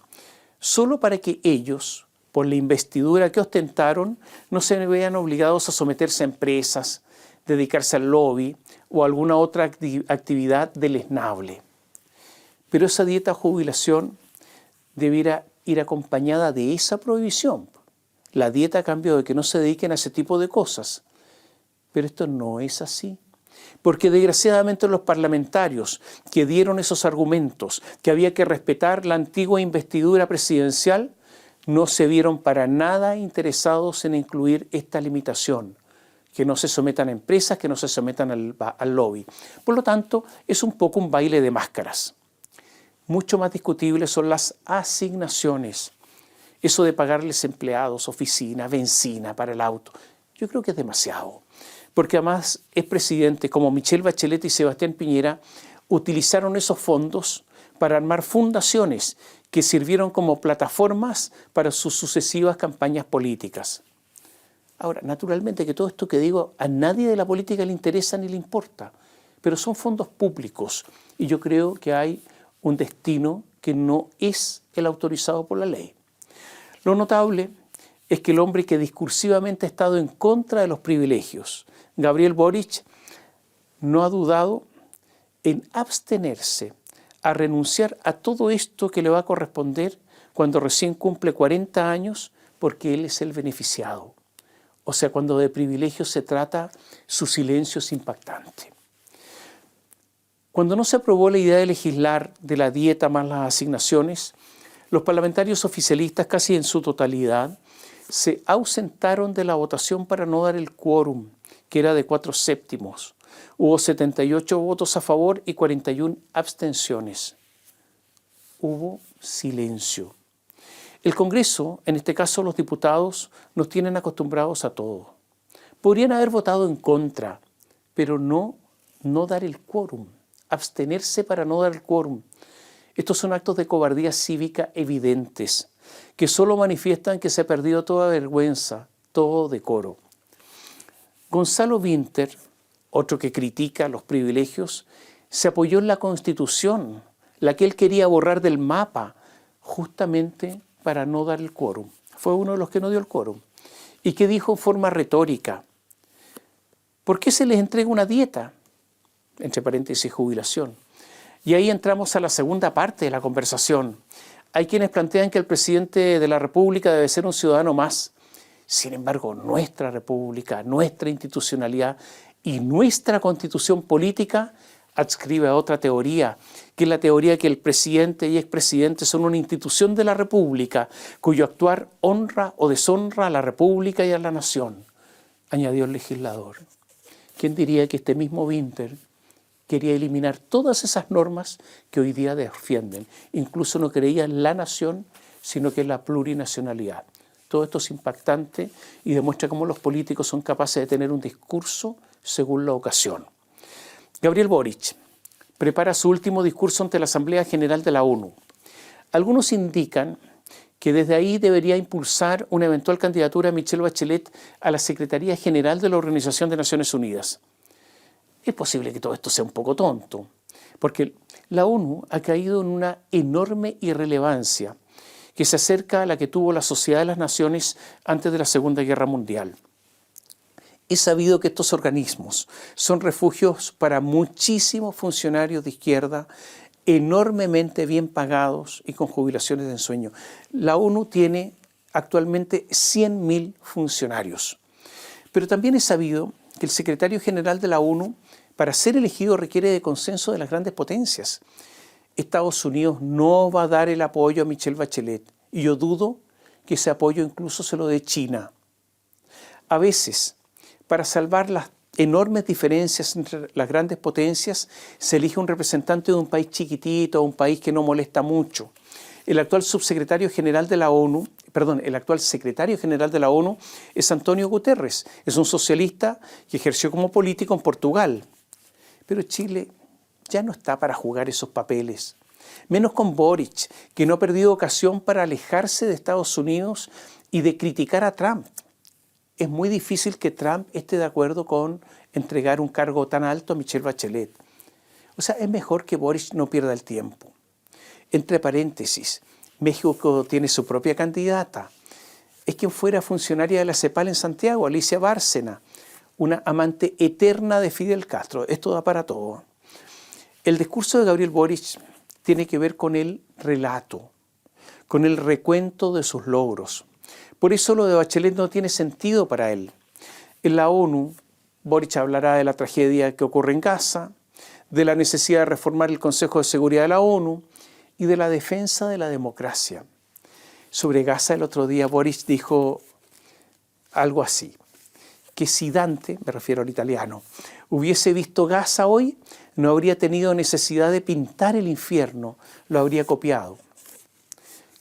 Speaker 5: solo para que ellos, por la investidura que ostentaron, no se vean obligados a someterse a empresas, dedicarse al lobby o a alguna otra actividad deleznable. Pero esa dieta o jubilación debiera ir acompañada de esa prohibición. La dieta a cambio de que no se dediquen a ese tipo de cosas. Pero esto no es así. Porque desgraciadamente los parlamentarios que dieron esos argumentos, que había que respetar la antigua investidura presidencial, no se vieron para nada interesados en incluir esta limitación, que no se sometan a empresas, que no se sometan al lobby. Por lo tanto, es un poco un baile de máscaras. Mucho más discutibles son las asignaciones. Eso de pagarles empleados, oficina, benzina para el auto. Yo creo que es demasiado. Porque además expresidentes como Michelle Bachelet y Sebastián Piñera utilizaron esos fondos para armar fundaciones que sirvieron como plataformas para sus sucesivas campañas políticas. Ahora, naturalmente que todo esto que digo a nadie de la política le interesa ni le importa, pero son fondos públicos y yo creo que hay un destino que no es el autorizado por la ley. Lo notable es que el hombre que discursivamente ha estado en contra de los privilegios, Gabriel Boric, no ha dudado en abstenerse a renunciar a todo esto que le va a corresponder cuando recién cumple 40 años, porque él es el beneficiado. O sea, cuando de privilegios se trata, su silencio es impactante. Cuando no se aprobó la idea de legislar de la dieta más las asignaciones, los parlamentarios oficialistas, casi en su totalidad, se ausentaron de la votación para no dar el quórum, que era de 4/7. Hubo 78 votos a favor y 41 abstenciones. Hubo silencio. El Congreso, en este caso los diputados, nos tienen acostumbrados a todo. Podrían haber votado en contra, pero no dar el quórum, abstenerse para no dar el quórum. Estos son actos de cobardía cívica evidentes, que solo manifiestan que se ha perdido toda vergüenza, todo decoro. Gonzalo Winter, otro que critica los privilegios, se apoyó en la Constitución, la que él quería borrar del mapa, justamente para no dar el quórum. Fue uno de los que no dio el quórum. Y que dijo en forma retórica, ¿por qué se les entrega una dieta? Entre paréntesis, jubilación. Y ahí entramos a la segunda parte de la conversación. Hay quienes plantean que el presidente de la República debe ser un ciudadano más. Sin embargo, nuestra República, nuestra institucionalidad y nuestra constitución política adscribe a otra teoría, que es la teoría que el presidente y expresidente son una institución de la República, cuyo actuar honra o deshonra a la República y a la nación, añadió el legislador. ¿Quién diría que este mismo Wimper quería eliminar todas esas normas que hoy día defienden? Incluso no creía en la nación, sino que en la plurinacionalidad. Todo esto es impactante y demuestra cómo los políticos son capaces de tener un discurso según la ocasión. Gabriel Boric prepara su último discurso ante la Asamblea General de la ONU. Algunos indican que desde ahí debería impulsar una eventual candidatura de Michelle Bachelet a la Secretaría General de la Organización de Naciones Unidas. Es posible que todo esto sea un poco tonto, porque la ONU ha caído en una enorme irrelevancia que se acerca a la que tuvo la Sociedad de las Naciones antes de la Segunda Guerra Mundial. Es sabido que estos organismos son refugios para muchísimos funcionarios de izquierda enormemente bien pagados y con jubilaciones de ensueño. La ONU tiene actualmente 100.000 funcionarios. Pero también es sabido que el secretario general de la ONU, para ser elegido, requiere de consenso de las grandes potencias. Estados Unidos no va a dar el apoyo a Michelle Bachelet, y yo dudo que ese apoyo incluso se lo dé China. A veces, para salvar las enormes diferencias entre las grandes potencias, se elige un representante de un país chiquitito, un país que no molesta mucho. El actual secretario general de la ONU es Antonio Guterres. Es un socialista que ejerció como político en Portugal. Pero Chile ya no está para jugar esos papeles. Menos con Boric, que no ha perdido ocasión para alejarse de Estados Unidos y de criticar a Trump. Es muy difícil que Trump esté de acuerdo con entregar un cargo tan alto a Michelle Bachelet. O sea, es mejor que Boric no pierda el tiempo. Entre paréntesis, México tiene su propia candidata. Es quien fuera funcionaria de la CEPAL en Santiago, Alicia Bárcena, una amante eterna de Fidel Castro. Esto da para todo. El discurso de Gabriel Boric tiene que ver con el relato, con el recuento de sus logros. Por eso lo de Bachelet no tiene sentido para él. En la ONU, Boric hablará de la tragedia que ocurre en Gaza, de la necesidad de reformar el Consejo de Seguridad de la ONU y de la defensa de la democracia. Sobre Gaza el otro día Boric dijo algo así, que si Dante, me refiero al italiano, hubiese visto Gaza hoy, no habría tenido necesidad de pintar el infierno, lo habría copiado.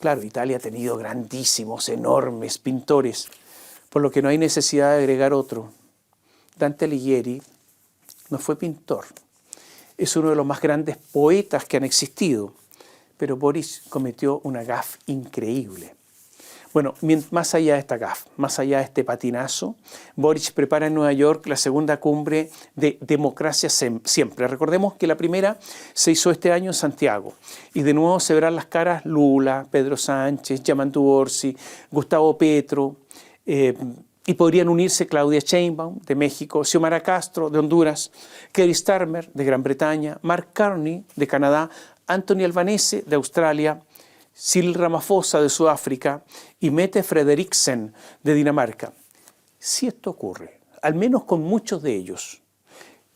Speaker 5: Claro, Italia ha tenido grandísimos, enormes pintores, por lo que no hay necesidad de agregar otro. Dante Alighieri no fue pintor, es uno de los más grandes poetas que han existido, pero Boric cometió una gaffe increíble. Bueno, más allá de esta gaffe, más allá de este patinazo, Boric prepara en Nueva York la segunda cumbre de Democracia Siempre. Recordemos que la primera se hizo este año en Santiago y de nuevo se verán las caras Lula, Pedro Sánchez, Yamandu Orsi, Gustavo Petro, y podrían unirse Claudia Sheinbaum de México, Xiomara Castro de Honduras, Keir Starmer de Gran Bretaña, Mark Carney de Canadá, Anthony Albanese de Australia, Cyril Ramaphosa de Sudáfrica y Mette Frederiksen de Dinamarca. Si esto ocurre, al menos con muchos de ellos,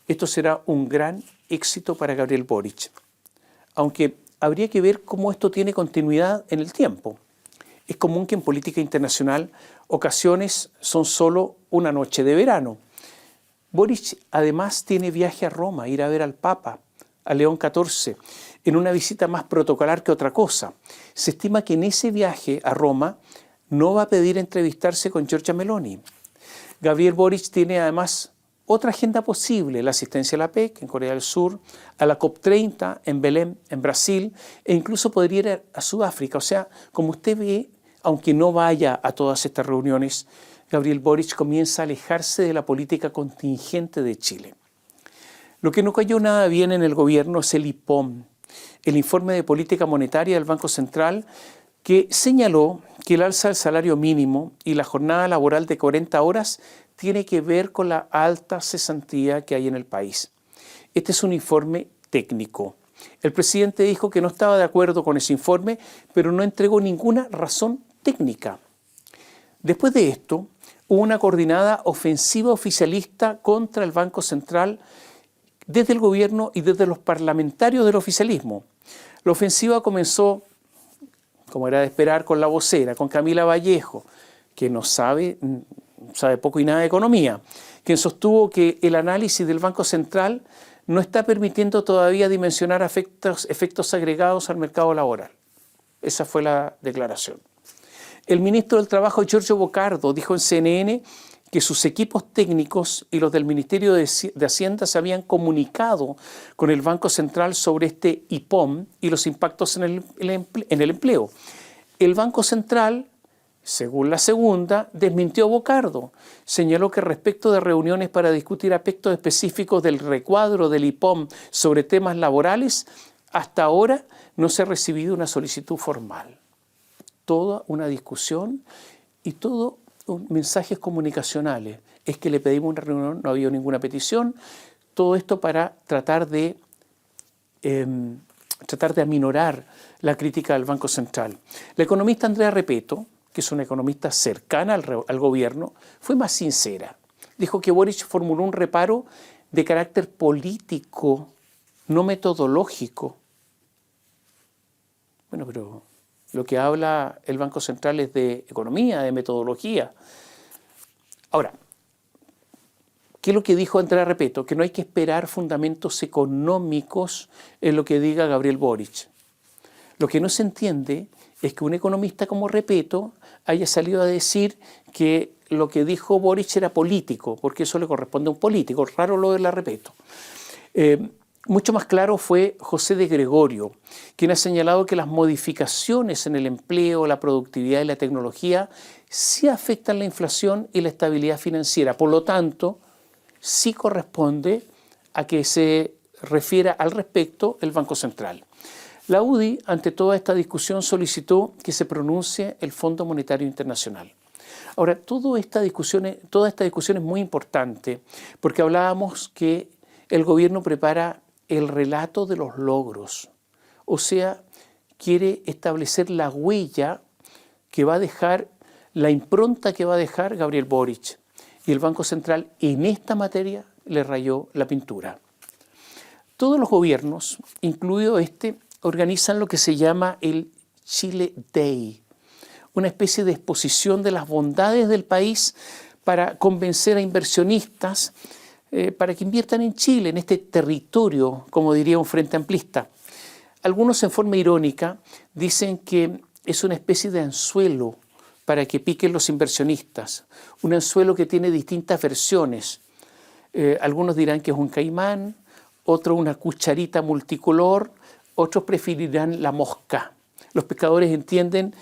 Speaker 5: esto será un gran éxito para Gabriel Boric. Aunque habría que ver cómo esto tiene continuidad en el tiempo. Es común que en política internacional ocasiones son solo una noche de verano. Boric además tiene viaje a Roma, ir a ver al Papa, a León XIV, en una visita más protocolar que otra cosa. Se estima que en ese viaje a Roma no va a pedir entrevistarse con Giorgia Meloni. Gabriel Boric tiene además otra agenda posible, la asistencia a la PEC en Corea del Sur, a la COP30 en Belém, en Brasil, e incluso podría ir a Sudáfrica. O sea, como usted ve, aunque no vaya a todas estas reuniones, Gabriel Boric comienza a alejarse de la política contingente de Chile. Lo que no cayó nada bien en el gobierno es el IPOM, el informe de política monetaria del Banco Central, que señaló que el alza del salario mínimo y la jornada laboral de 40 horas tiene que ver con la alta cesantía que hay en el país. Este es un informe técnico. El presidente dijo que no estaba de acuerdo con ese informe, pero no entregó ninguna razón técnica. Después de esto, hubo una coordinada ofensiva oficialista contra el Banco Central desde el gobierno y desde los parlamentarios del oficialismo. La ofensiva comenzó, como era de esperar, con la vocera, con Camila Vallejo, que no sabe sabe poco y nada de economía, quien sostuvo que el análisis del Banco Central no está permitiendo todavía dimensionar efectos agregados al mercado laboral. Esa fue la declaración. El ministro del Trabajo, Giorgio Bocardo, dijo en CNN que sus equipos técnicos y los del Ministerio de Hacienda se habían comunicado con el Banco Central sobre este IPOM y los impactos en el empleo. El Banco Central, según la segunda, desmintió a Bocardo. Señaló que respecto de reuniones para discutir aspectos específicos del recuadro del IPOM sobre temas laborales, hasta ahora no se ha recibido una solicitud formal. Toda una discusión y todo mensajes comunicacionales. Es que le pedimos una reunión, no ha habido ninguna petición. Todo esto para tratar de aminorar la crítica del Banco Central. La economista Andrea Repetto, que es una economista cercana al gobierno, fue más sincera. Dijo que Boric formuló un reparo de carácter político, no metodológico. Bueno, pero lo que habla el Banco Central es de economía, de metodología. Ahora, ¿qué es lo que dijo Andrea Repetto? Que no hay que esperar fundamentos económicos en lo que diga Gabriel Boric. Lo que no se entiende es que un economista como Repetto haya salido a decir que lo que dijo Boric era político, porque eso le corresponde a un político. Raro lo de la Repetto. Mucho más claro fue José de Gregorio, quien ha señalado que las modificaciones en el empleo, la productividad y la tecnología sí afectan la inflación y la estabilidad financiera. Por lo tanto, sí corresponde a que se refiera al respecto el Banco Central. La UDI, ante toda esta discusión, solicitó que se pronuncie el Fondo Monetario Internacional. Ahora, toda esta discusión es muy importante porque hablábamos que el gobierno prepara el relato de los logros, o sea, quiere establecer la huella que va a dejar, la impronta que va a dejar Gabriel Boric. Y el Banco Central en esta materia le rayó la pintura. Todos los gobiernos, incluido este, organizan lo que se llama el Chile Day, una especie de exposición de las bondades del país para convencer a inversionistas para que inviertan en Chile, en este territorio, como diría un frente amplista. Algunos en forma irónica dicen que es una especie de anzuelo para que piquen los inversionistas, un anzuelo que tiene distintas versiones. Algunos dirán que es un caimán, otros una cucharita multicolor, otros preferirán la mosca. Los pescadores entienden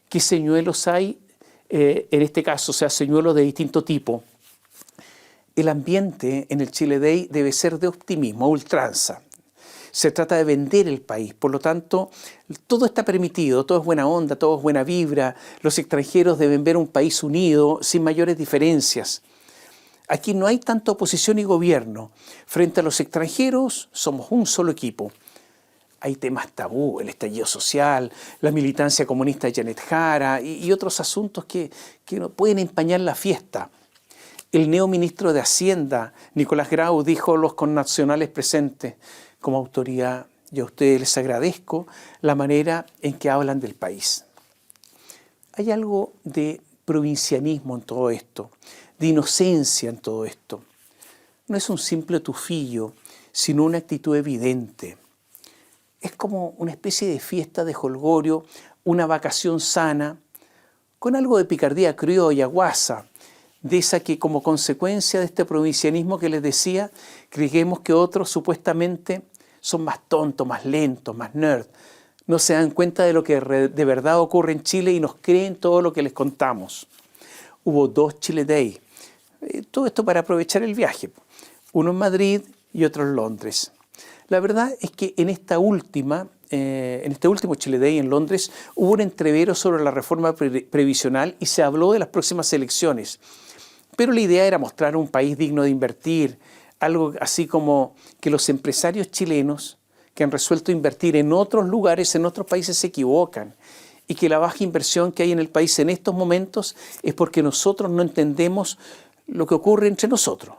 Speaker 5: que señuelos hay, en este caso, o sea, señuelos de distinto tipo. El ambiente en el Chile Day debe ser de optimismo, a ultranza. Se trata de vender el país, por lo tanto, todo está permitido, todo es buena onda, todo es buena vibra. Los extranjeros deben ver un país unido, sin mayores diferencias. Aquí no hay tanta oposición y gobierno. Frente a los extranjeros, somos un solo equipo. Hay temas tabú, el estallido social, la militancia comunista de Janet Jara y otros asuntos que no pueden empañar la fiesta. El neoministro de Hacienda, Nicolás Grau, dijo a los connacionales presentes: como autoridad, yo a ustedes les agradezco la manera en que hablan del país. Hay algo de provincianismo en todo esto, de inocencia en todo esto. No es un simple tufillo, sino una actitud evidente. Es como una especie de fiesta de jolgorio, una vacación sana, con algo de picardía criolla, guasa, de esa que como consecuencia de este provincianismo que les decía, creemos que otros supuestamente son más tontos, más lentos, más nerd. No se dan cuenta de lo que de verdad ocurre en Chile y nos creen todo lo que les contamos. Hubo 2 Chile Day. Todo esto para aprovechar el viaje. Uno en Madrid y otro en Londres. La verdad es que en este último Chile Day en Londres hubo un entrevero sobre la reforma previsional y se habló de las próximas elecciones. Pero la idea era mostrar un país digno de invertir, algo así como que los empresarios chilenos que han resuelto invertir en otros lugares, en otros países, se equivocan y que la baja inversión que hay en el país en estos momentos es porque nosotros no entendemos lo que ocurre entre nosotros.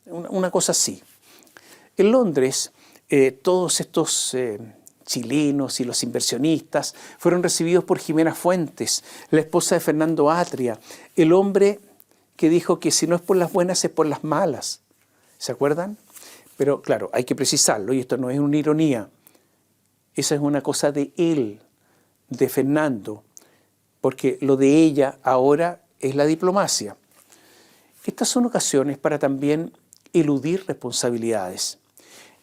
Speaker 5: Una cosa así. En Londres, todos estos chilenos y los inversionistas fueron recibidos por Jimena Fuentes, la esposa de Fernando Atria, el hombre que dijo que si no es por las buenas es por las malas. ¿Se acuerdan? Pero claro, hay que precisarlo, y esto no es una ironía. Esa es una cosa de él, de Fernando, porque lo de ella ahora es la diplomacia. Estas son ocasiones para también eludir responsabilidades.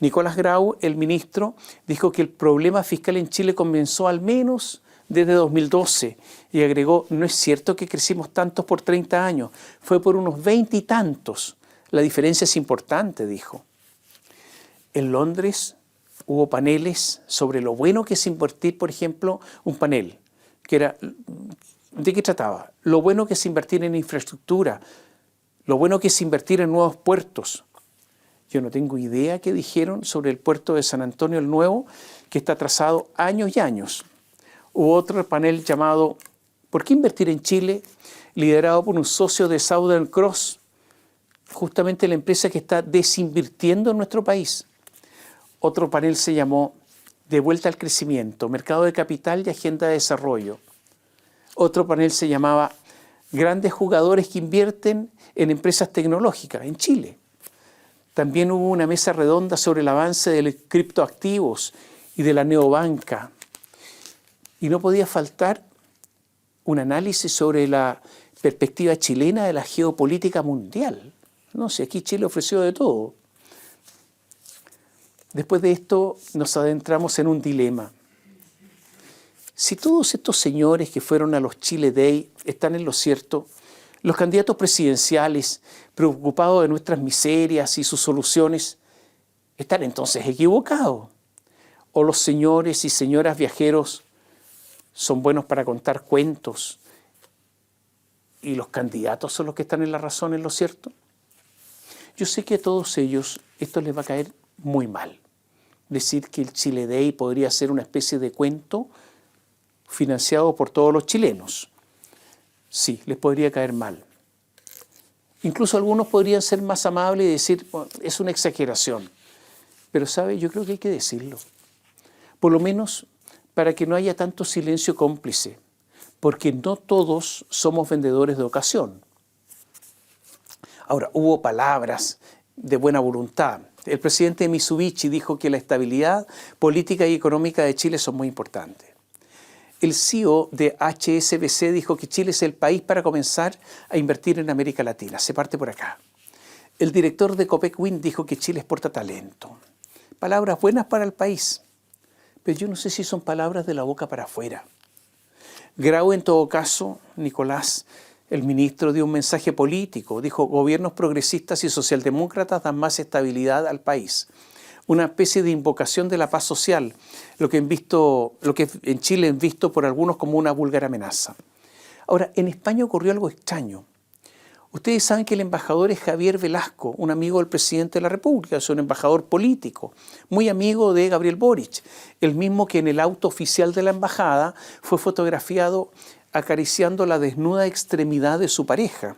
Speaker 5: Nicolás Grau, el ministro, dijo que el problema fiscal en Chile comenzó al menos desde 2012 y agregó, no es cierto que crecimos tantos por 30 años, fue por unos 20 y tantos. La diferencia es importante, dijo. En Londres hubo paneles sobre lo bueno que es invertir, por ejemplo, un panel que era, ¿de qué trataba? Lo bueno que es invertir en infraestructura, lo bueno que es invertir en nuevos puertos. Yo no tengo idea qué dijeron sobre el puerto de San Antonio el Nuevo, que está atrasado años y años. Hubo otro panel llamado ¿Por qué invertir en Chile?, liderado por un socio de Southern Cross, justamente la empresa que está desinvirtiendo en nuestro país. Otro panel se llamó De vuelta al crecimiento, mercado de capital y agenda de desarrollo. Otro panel se llamaba Grandes jugadores que invierten en empresas tecnológicas en Chile. También hubo una mesa redonda sobre el avance de los criptoactivos y de la neobanca. Y no podía faltar un análisis sobre la perspectiva chilena de la geopolítica mundial. No sé, aquí Chile ofreció de todo. Después de esto nos adentramos en un dilema. Si todos estos señores que fueron a los Chile Day están en lo cierto, los candidatos presidenciales, preocupados de nuestras miserias y sus soluciones, están entonces equivocados. O los señores y señoras viajeros son buenos para contar cuentos y los candidatos son los que están en la razón, en lo cierto. Yo sé que a todos ellos esto les va a caer muy mal. Decir que el Chile Day podría ser una especie de cuento financiado por todos los chilenos. Sí, les podría caer mal. Incluso algunos podrían ser más amables y decir, bueno, es una exageración. Pero, ¿sabe? Yo creo que hay que decirlo. Por lo menos para que no haya tanto silencio cómplice, porque no todos somos vendedores de ocasión. Ahora, hubo palabras de buena voluntad. El presidente de Mitsubishi dijo que la estabilidad política y económica de Chile son muy importantes. El CEO de HSBC dijo que Chile es el país para comenzar a invertir en América Latina. Se parte por acá. El director de Copec Wind dijo que Chile exporta talento. Palabras buenas para el país. Pero yo no sé si son palabras de la boca para afuera. Grau, en todo caso, Nicolás, el ministro, dio un mensaje político. Dijo, gobiernos progresistas y socialdemócratas dan más estabilidad al país. Una especie de invocación de la paz social, lo que en Chile es visto por algunos como una vulgar amenaza. Ahora, en España ocurrió algo extraño. Ustedes saben que el embajador es Javier Velasco, un amigo del presidente de la República, es un embajador político, muy amigo de Gabriel Boric, el mismo que en el auto oficial de la embajada fue fotografiado acariciando la desnuda extremidad de su pareja.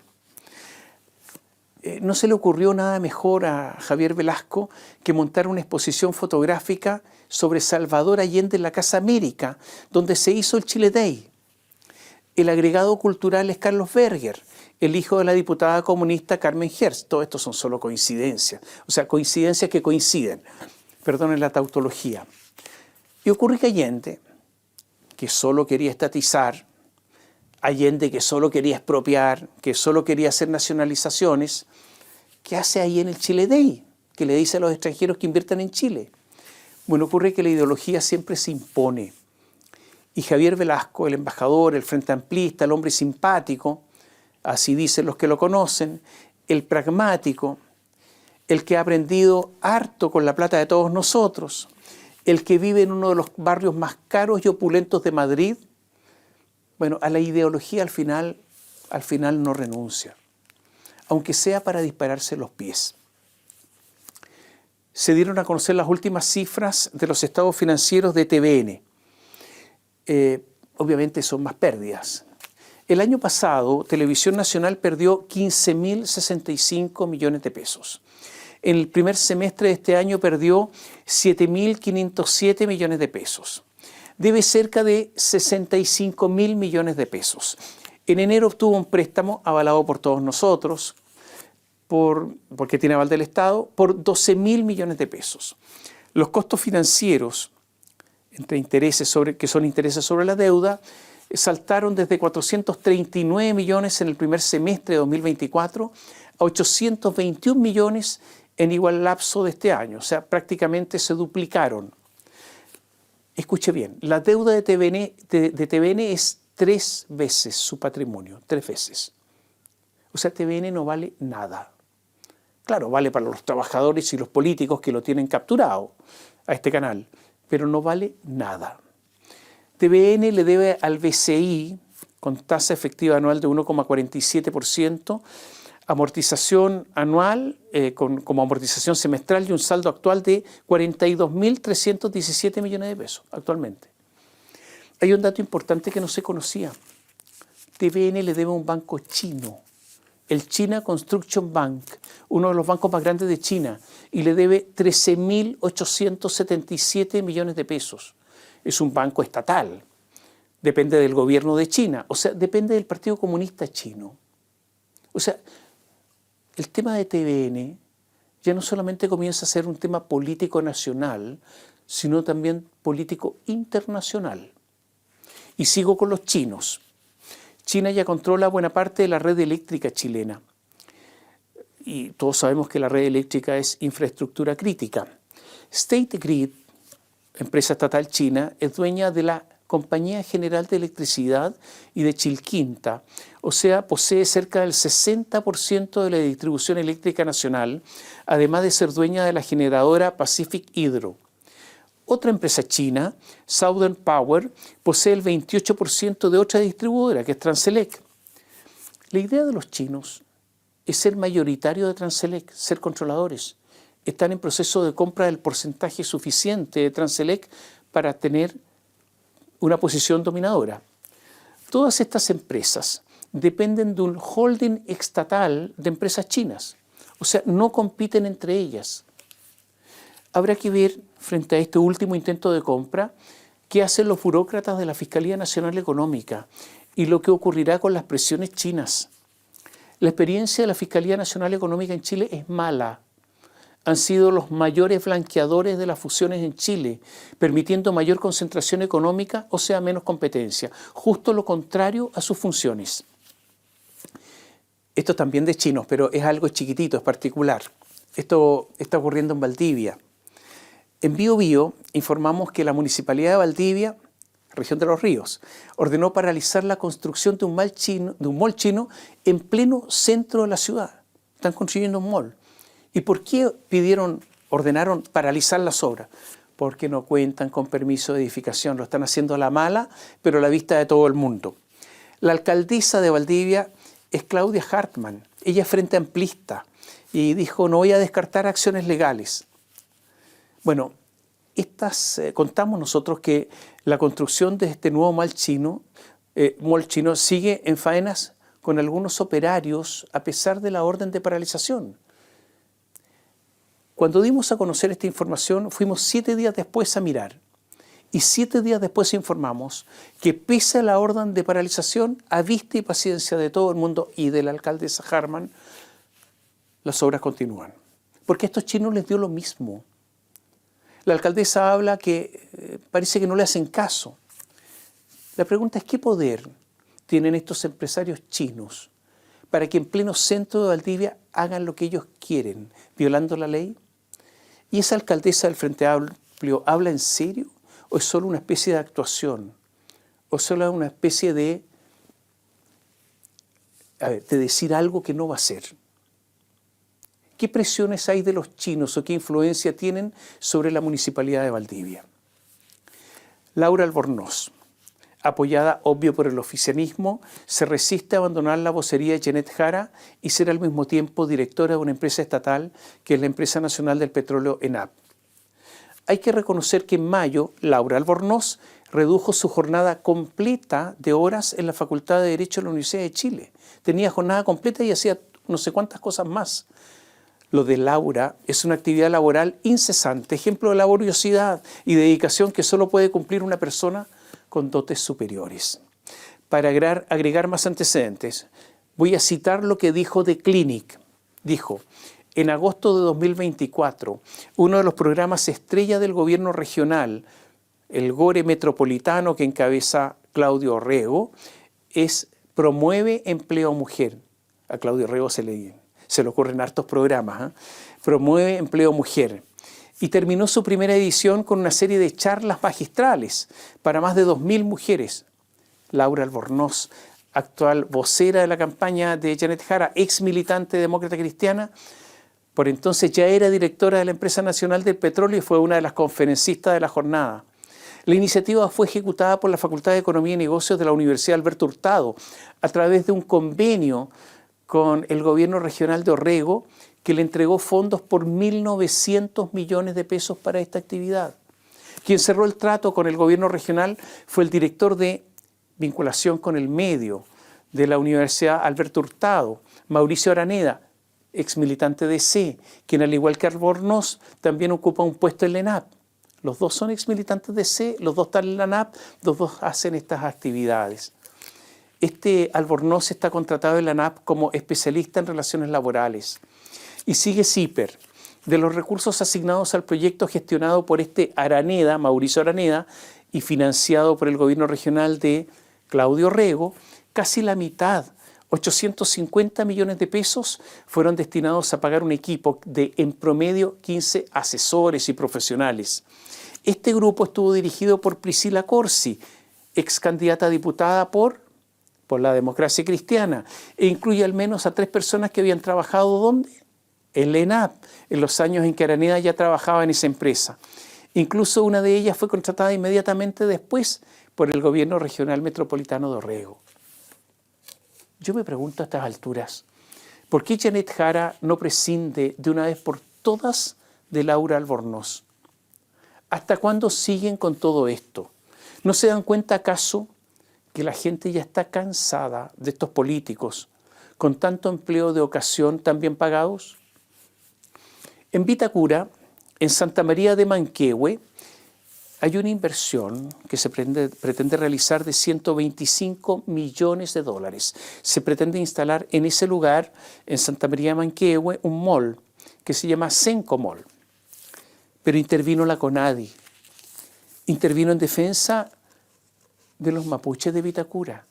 Speaker 5: No se le ocurrió nada mejor a Javier Velasco que montar una exposición fotográfica sobre Salvador Allende en la Casa América, donde se hizo el Chile Day. El agregado cultural es Carlos Berger, el hijo de la diputada comunista Carmen Hertz. Todo esto son solo coincidencias, o sea, coincidencias que coinciden. Perdonen la tautología. Y ocurre que Allende, que solo quería estatizar, Allende que solo quería expropiar, que solo quería hacer nacionalizaciones, ¿qué hace ahí en el Chile Day? Que le dice a los extranjeros que inviertan en Chile. Bueno, ocurre que la ideología siempre se impone. Y Javier Velasco, el embajador, el frente amplista, el hombre simpático, así dicen los que lo conocen, el pragmático, el que ha aprendido harto con la plata de todos nosotros, el que vive en uno de los barrios más caros y opulentos de Madrid, bueno, a la ideología al final no renuncia, aunque sea para dispararse los pies. Se dieron a conocer las últimas cifras de los estados financieros de TVN. Obviamente son más pérdidas. El año pasado, Televisión Nacional perdió 15.065 millones de pesos. En el primer semestre de este año perdió 7.507 millones de pesos. Debe cerca de 65.000 millones de pesos. En enero obtuvo un préstamo avalado por todos nosotros, porque tiene aval del Estado, por 12.000 millones de pesos. Los costos financieros, entre intereses que son intereses sobre la deuda, saltaron desde 439 millones en el primer semestre de 2024 a 821 millones en igual lapso de este año. O sea, prácticamente se duplicaron. Escuche bien, la deuda de TVN es 3 veces su patrimonio, 3 veces. O sea, TVN no vale nada. Claro, vale para los trabajadores y los políticos que lo tienen capturado a este canal, pero no vale nada. TVN le debe al BCI, con tasa efectiva anual de 1,47%, amortización anual, como amortización semestral y un saldo actual de 42.317 millones de pesos actualmente. Hay un dato importante que no se conocía. TVN le debe a un banco chino, el China Construction Bank, uno de los bancos más grandes de China, y le debe 13.877 millones de pesos. Es un banco estatal, depende del gobierno de China, o sea, depende del Partido Comunista Chino. O sea, el tema de TVN ya no solamente comienza a ser un tema político nacional, sino también político internacional. Y sigo con los chinos. China ya controla buena parte de la red eléctrica chilena. Y todos sabemos que la red eléctrica es infraestructura crítica. State Grid, empresa estatal china, es dueña de la Compañía General de Electricidad y de Chilquinta, o sea, posee cerca del 60% de la distribución eléctrica nacional, además de ser dueña de la generadora Pacific Hydro. Otra empresa china, Southern Power, posee el 28% de otra distribuidora, que es Transelec. La idea de los chinos es ser mayoritario de Transelec, ser controladores. Están en proceso de compra del porcentaje suficiente de Transelec para tener una posición dominadora. Todas estas empresas dependen de un holding estatal de empresas chinas, o sea, no compiten entre ellas. Habrá que ver, frente a este último intento de compra, qué hacen los burócratas de la Fiscalía Nacional Económica y lo que ocurrirá con las presiones chinas. La experiencia de la Fiscalía Nacional Económica en Chile es mala. Han sido los mayores blanqueadores de las fusiones en Chile, permitiendo mayor concentración económica, o sea, menos competencia. Justo lo contrario a sus funciones. Esto también de chinos, pero es algo chiquitito, es particular. Esto está ocurriendo en Valdivia. En Biobío informamos que la Municipalidad de Valdivia, región de Los Ríos, ordenó paralizar la construcción de un mall chino en pleno centro de la ciudad. Están construyendo un mall. ¿Y por qué ordenaron paralizar las obras? Porque no cuentan con permiso de edificación, lo están haciendo a la mala, pero a la vista de todo el mundo. La alcaldesa de Valdivia es Claudia Hartmann, ella es frente amplista y dijo: no voy a descartar acciones legales. Bueno, contamos nosotros que la construcción de este nuevo mall chino sigue en faenas con algunos operarios a pesar de la orden de paralización. Cuando dimos a conocer esta información, fuimos 7 días después a mirar. Y 7 días después informamos que pese a la orden de paralización, a vista y paciencia de todo el mundo y de la alcaldesa Hartmann, las obras continúan. Porque a estos chinos les dio lo mismo. La alcaldesa habla que parece que no le hacen caso. La pregunta es: ¿qué poder tienen estos empresarios chinos para que en pleno centro de Valdivia hagan lo que ellos quieren, violando la ley? ¿Y esa alcaldesa del Frente Amplio habla en serio? ¿O es solo una especie de actuación? ¿O solo una especie de decir algo que no va a ser? ¿Qué presiones hay de los chinos o qué influencia tienen sobre la Municipalidad de Valdivia? Laura Albornoz, apoyada obvio por el oficialismo, se resiste a abandonar la vocería de Janet Jara y ser al mismo tiempo directora de una empresa estatal que es la Empresa Nacional del Petróleo, ENAP. Hay que reconocer que en mayo Laura Albornoz redujo su jornada completa de horas en la Facultad de Derecho de la Universidad de Chile. Tenía jornada completa y hacía no sé cuántas cosas más. Lo de Laura es una actividad laboral incesante, ejemplo de laboriosidad y dedicación que solo puede cumplir una persona con dotes superiores. para agregar más antecedentes, voy a citar lo que dijo The Clinic. Dijo, en agosto de 2024, uno de los programas estrella del gobierno regional, el GORE metropolitano que encabeza Claudio Orrego, promueve empleo mujer. A Claudio Orrego se le ocurren hartos programas. Promueve empleo mujer. Y terminó su primera edición con una serie de charlas magistrales para más de 2.000 mujeres. Laura Albornoz, actual vocera de la campaña de Janet Jara, ex militante demócrata cristiana, por entonces ya era directora de la Empresa Nacional del Petróleo y fue una de las conferencistas de la jornada. La iniciativa fue ejecutada por la Facultad de Economía y Negocios de la Universidad Alberto Hurtado a través de un convenio con el gobierno regional de Orrego que le entregó fondos por 1.900 millones de pesos para esta actividad. Quien cerró el trato con el gobierno regional fue el director de vinculación con el medio de la Universidad Alberto Hurtado, Mauricio Araneda, ex militante de C, quien al igual que Albornoz también ocupa un puesto en la ENAP. Los dos son ex militantes de C, los dos están en la ENAP, los dos hacen estas actividades. Albornoz está contratado en la ENAP como especialista en relaciones laborales. Y sigue CIPER. De los recursos asignados al proyecto gestionado por Araneda, Mauricio Araneda, y financiado por el gobierno regional de Claudio Orrego, casi la mitad, 850 millones de pesos, fueron destinados a pagar un equipo de, en promedio, 15 asesores y profesionales. Este grupo estuvo dirigido por Priscila Corsi, ex candidata a diputada por la Democracia Cristiana, e incluye al menos a 3 personas que habían trabajado ¿dónde? En la ENAP, en los años en que Araneda ya trabajaba en esa empresa. Incluso una de ellas fue contratada inmediatamente después por el gobierno regional metropolitano de Orrego. Yo me pregunto a estas alturas, ¿por qué Janet Jara no prescinde de una vez por todas de Laura Albornoz? ¿Hasta cuándo siguen con todo esto? ¿No se dan cuenta acaso que la gente ya está cansada de estos políticos con tanto empleo de ocasión tan bien pagados? En Vitacura, en Santa María de Manquehue, hay una inversión que se pretende realizar de 125 millones de dólares. Se pretende instalar en ese lugar, en Santa María de Manquehue, un mall que se llama Senco Mall. Pero intervino la CONADI, intervino en defensa de los mapuches de Vitacura.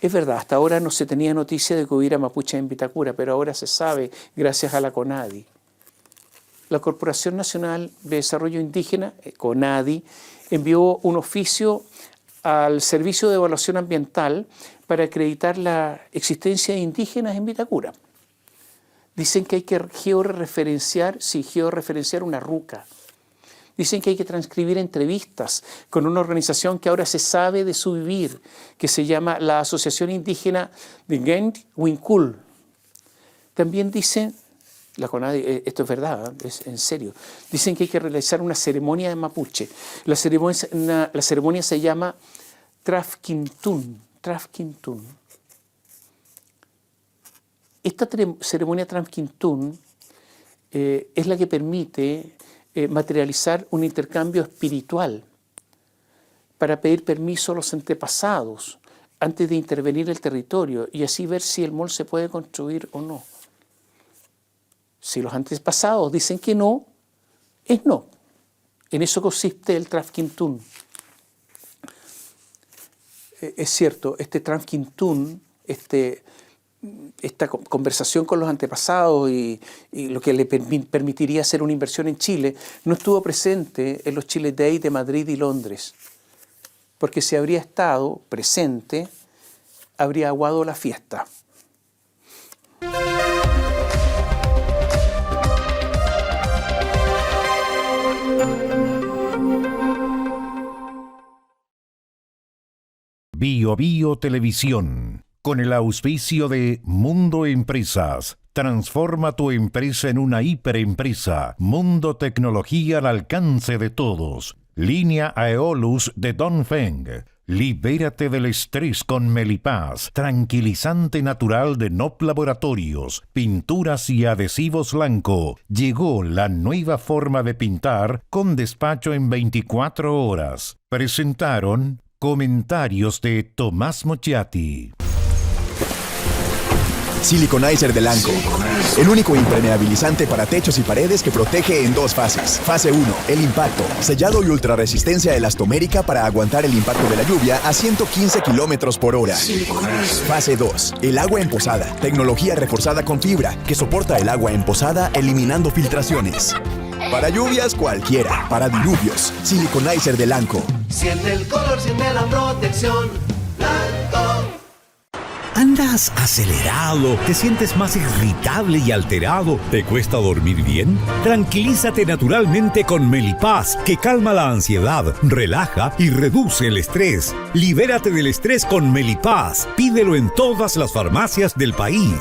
Speaker 5: Es verdad, hasta ahora no se tenía noticia de que hubiera mapuches en Vitacura, pero ahora se sabe gracias a la CONADI. La Corporación Nacional de Desarrollo Indígena, CONADI, envió un oficio al Servicio de Evaluación Ambiental para acreditar la existencia de indígenas en Vitacura. Dicen que hay que georreferenciar una ruca. Dicen que hay que transcribir entrevistas con una organización que ahora se sabe de su vivir, que se llama la Asociación Indígena de Gent Winkul. También dicen, la CONADI, esto es verdad, es en serio, dicen que hay que realizar una ceremonia de mapuche. La ceremonia se llama Trafquintún. Esta ceremonia Trafquintún es la que permite materializar un intercambio espiritual para pedir permiso a los antepasados antes de intervenir el territorio y así ver si el mall se puede construir o no. Si los antepasados dicen que no, es no. En eso consiste el Trafquintún. Es cierto, este Trafquintún, esta conversación con los antepasados y lo que le permitiría hacer una inversión en Chile, no estuvo presente en los Chile Day de Madrid y Londres. Porque si habría estado presente, habría aguado la fiesta.
Speaker 1: Bio Bio Televisión, con el auspicio de Mundo Empresas. Transforma tu empresa en una hiperempresa. Mundo Tecnología al alcance de todos. Línea Aeolus de Dongfeng. Libérate del estrés con Melipaz, tranquilizante natural de NOP Laboratorios, pinturas y adhesivos blanco. Llegó la nueva forma de pintar con despacho en 24 horas. Presentaron Comentarios de Tomás Mochiati.
Speaker 2: Siliconizer de Lanco. El único impermeabilizante para techos y paredes que protege en dos fases. Fase 1, el impacto. Sellado y ultrarresistencia elastomérica para aguantar el impacto de la lluvia a 115 kilómetros por hora. Fase 2, el agua emposada. Tecnología reforzada con fibra que soporta el agua emposada eliminando filtraciones. Para lluvias cualquiera, para diluvios. Siliconizer de Lanco.
Speaker 3: Siente el color, siente la protección. Lanco.
Speaker 4: ¿Andas acelerado? ¿Te sientes más irritable y alterado? ¿Te cuesta dormir bien? Tranquilízate naturalmente con Melipaz, que calma la ansiedad, relaja y reduce el estrés. Libérate del estrés con Melipaz. Pídelo en todas las farmacias del país.